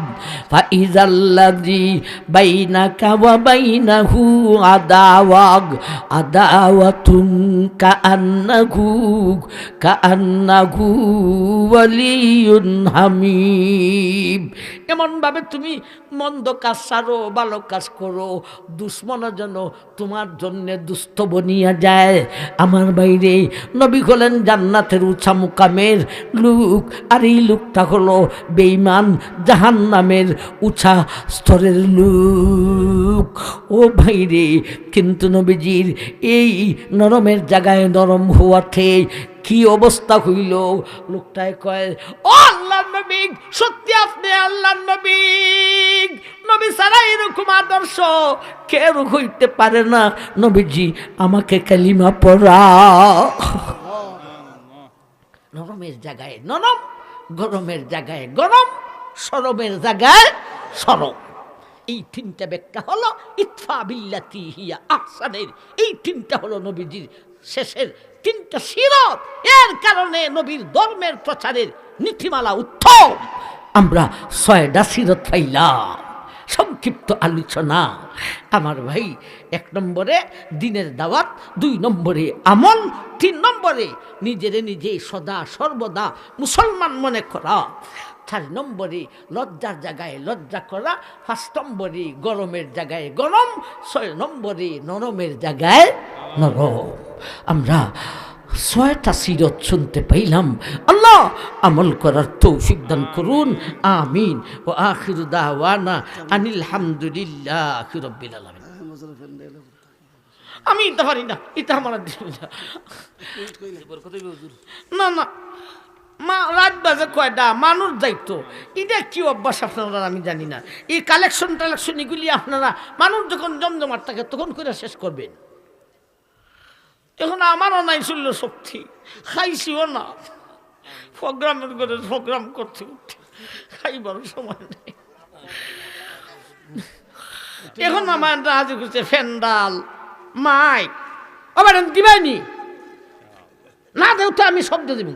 ফাইজাল্লাযী বাইনাকা ওয়া বাইনাহু আদাওয়াতুন কাআন্নাহু ওয়ালিয়ুন হামীম। এমনভাবে তুমি মন্দ কাজ ছাড়ো, ভালো কাজ করো, দুশ্মন যেন তোমার জন্যে দুস্থ বনিয়া যায়। আমার বাইরে নবী হলেন জান্নাতের উঁচা মুকামের লোক, আর এই লোকটা হলো বেঈমান জাহান্নামের উঁচা স্তরের লোক। ও ভাইরে, কিন্তু নবীজির এই নরমের জায়গায় নরম হওয়াতে কি অবস্থা হইল? লোকটায় কয়, ও আল্লাহর নবী, সত্যি আপনি আল্লাহর নবী, নবী ছাড়া এরকম আদর্শ কেউ হইতে পারে না। নবীজি আমাকে কালিমা পড়া। নরমের জায়গায় নরম, গরমের জায়গায় গরম, সরমের জায়গায় সরম। এই তিনটা ব্যাখ্যা হলো ইতফা বিল্লাতি হিয়া আহসানের। এই তিনটা হলো নবীজির শেষের তিনটা সিরত। এর কারণে নবীর ধর্মের প্রচারের নীতিমালা উত্তম। আমরা 6টা সিরত পাইলাম। সংক্ষিপ্ত আলোচনা। আমার ভাই, 1 নম্বরে দিনের দাওয়াত, 2 নম্বরে আমল, 3 নম্বরে নিজে সদা সর্বদা মুসলমান মনে করা, 4 নম্বরে লজ্জার জায়গায় লজ্জা করা, 5 নম্বরে গরমের জায়গায় গরম, 6 নম্বরে নরমের জায়গায় নরম। আমরা 6টা সিরত শুনতে পাইলাম। আল্লাহ আমল করার তৌফিক দান করুন, আমিন। ও আখিরু দাওয়ানা আনিল হামদুলিল্লাহি রাব্বিল আলামিন। আমি এটা পারি না, এটা আমার না না মা রাত বাজে কয়টা, মানুষ যাইতো, এটা কি অভ্যাস আপনারা আমি জানি না। এই কালেকশন এগুলি আপনারা মানুষ যখন জমজমাট থাকে তখন করে শেষ করবেন। এখন আমারও নাই ছিল শক্তি, খাইছিও না, প্রোগ্রামের করে প্রোগ্রাম করতে করতে খাইবার সময় নেই। এখন আমার রাজি করছে ফ্যান্ডাল মাইক, আবার দিবাইনি না দেও তো আমি শব্দ দিব।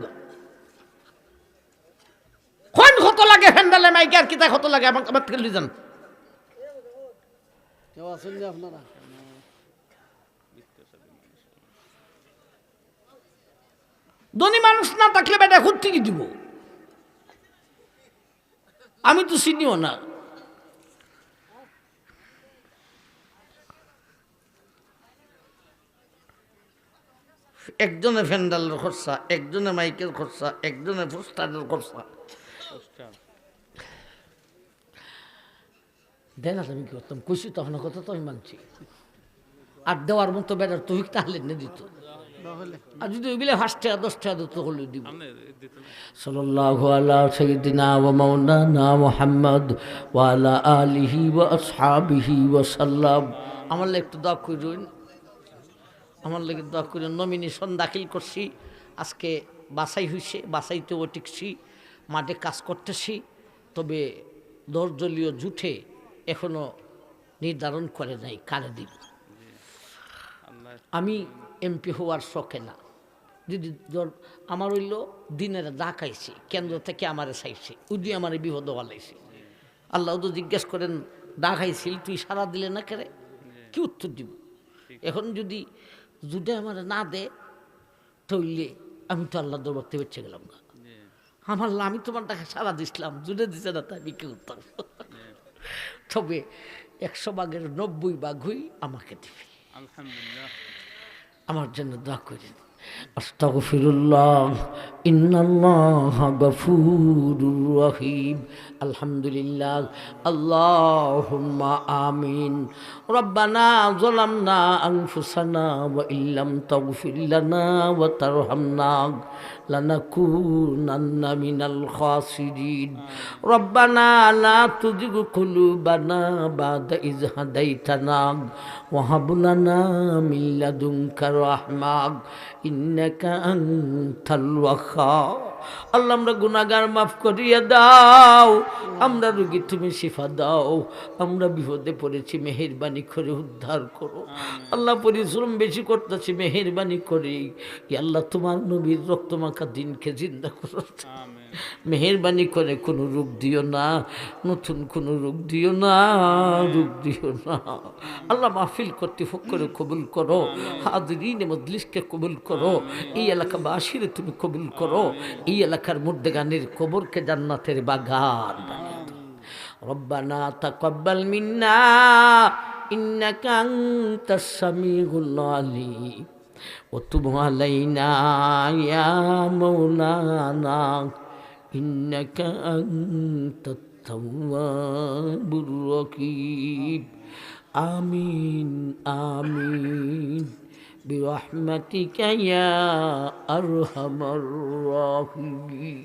কোন কত লাগে ফ্যান্ডালে মাইক আর কিতা কত লাগে আমার আমার থেকে যান। কেউ আছেন যে আপনারা ধনী মানুষ না থাকলে বেটা খুদ থেকে দিব, আমি তো চিনিও না। একজনে ফ্যান্ডালের খরচা, একজনে মাইকের খরচা, একজনে পোস্টারের খরচা দেন। আমি কি করতাম, কইছি তো আপনার কথা তো আমি মানছি। আর দেওয়ার মতো বেটার তো তাহলে না দিত, আর যদি ওই বিলে 5 টাকা 10 টাকা দিত হলে দিব। সাল্লাল্লাহু আলা সাইয়্যিদিনা ওয়া মাওলানা মুহাম্মদ ওয়া আলা আলিহি ওয়া আসহাবিহি ওয়া সাল্লাম। আমার লাগি একটু দোয়া করুন, আমার লাগি দোয়া করুন। নমিনেশন দাখিল করছি, আজকে বাছাই হয়েছে, বাছাইতেও টিকছি, মাঠে কাজ করতেছি। তবে 10 দলীয় জুটে এখনো নির্ধারণ করে নাই কারে দিব। আমি এমপি হওয়ার শখে না, যদি আমার হইল দিনের দা খাইছি, কেন্দ্র থেকে আমারে চাইছে, উদি আমারে বিপদ হলাইছে। আল্লাহ তো জিজ্ঞেস করেন দা খাইছিল তুই সারা দিলে না কেরে, কি উত্তর দিব? এখন যদি জুডে আমার না দে তৈলে আমি তো আল্লাহ দরবার থেকে বেঁচে গেলাম না। আমার আমি তোমার টাকা সারা দিছিলাম, জুডে দিছে না, তাই আমি কি উত্তর? তবে 100 ভাগের 90 ভাগ হই আমাকে দিবি। আমার জন্য দোয়া করেন। আস্তাগফিরুল্লাহ ইন্নাল্লাহা গফুরুর রহিম। আলহামদুলিল্লাহ আল্লাহুম্মা আমিন। রব্বানা যালামনা আনফুসানা ওয়া ইল্লাম তাগফির লানা ওয়া তারহামনা লানাকুনান্না মিনাল খাসিরিন। রব্বানা লা তুযিগ কুলুবানা বা'দা ইয হাদাইতানা ওয়া হাব লানা মিন লাদুনকা রাহমাহ ইন্নাকা আনতাল ওয়াহ্হাব। আল্লাহ আমরা গুনাহগার মাফ করিয়া দাও, আমরা রোগী তুমি শিফা দাও, আমরা বিপদে পড়েছি মেহেরবানি করে উদ্ধার করো। আল্লাহ পরিশ্রম বেশি করতেছি মেহেরবানি করে আল্লাহ তোমার নবীর রক্তমাখা দিনকে জিন্দা করো। মেহেরবানি করে কোনো রোগ দিও না, নতুন কোনো রোগ দিও না, রোগ দিও না। আল্লাহ মাহফিল কর্তৃপক্ষরে কবুল করো, হাজরিন মজলিসকে কবুল করো, এই এলাকাবাসীর তুমি কবুল করো, এই এলাকার মুর্দেগানের কবরকে জান্নাতের বাগান বানিয়ে দাও। রব্বানা তাকাব্বাল মিন্না ইন্নাকা আনতাস সামিউল আলিম ওয়া তুব আলাইনা ইয়া মাওলানা ইন্নাকা আনতাত তাওয়াবুর রহিম। আমিন আমিন বিরহমাতিকা ইয়া আরহামার রাহিমিন।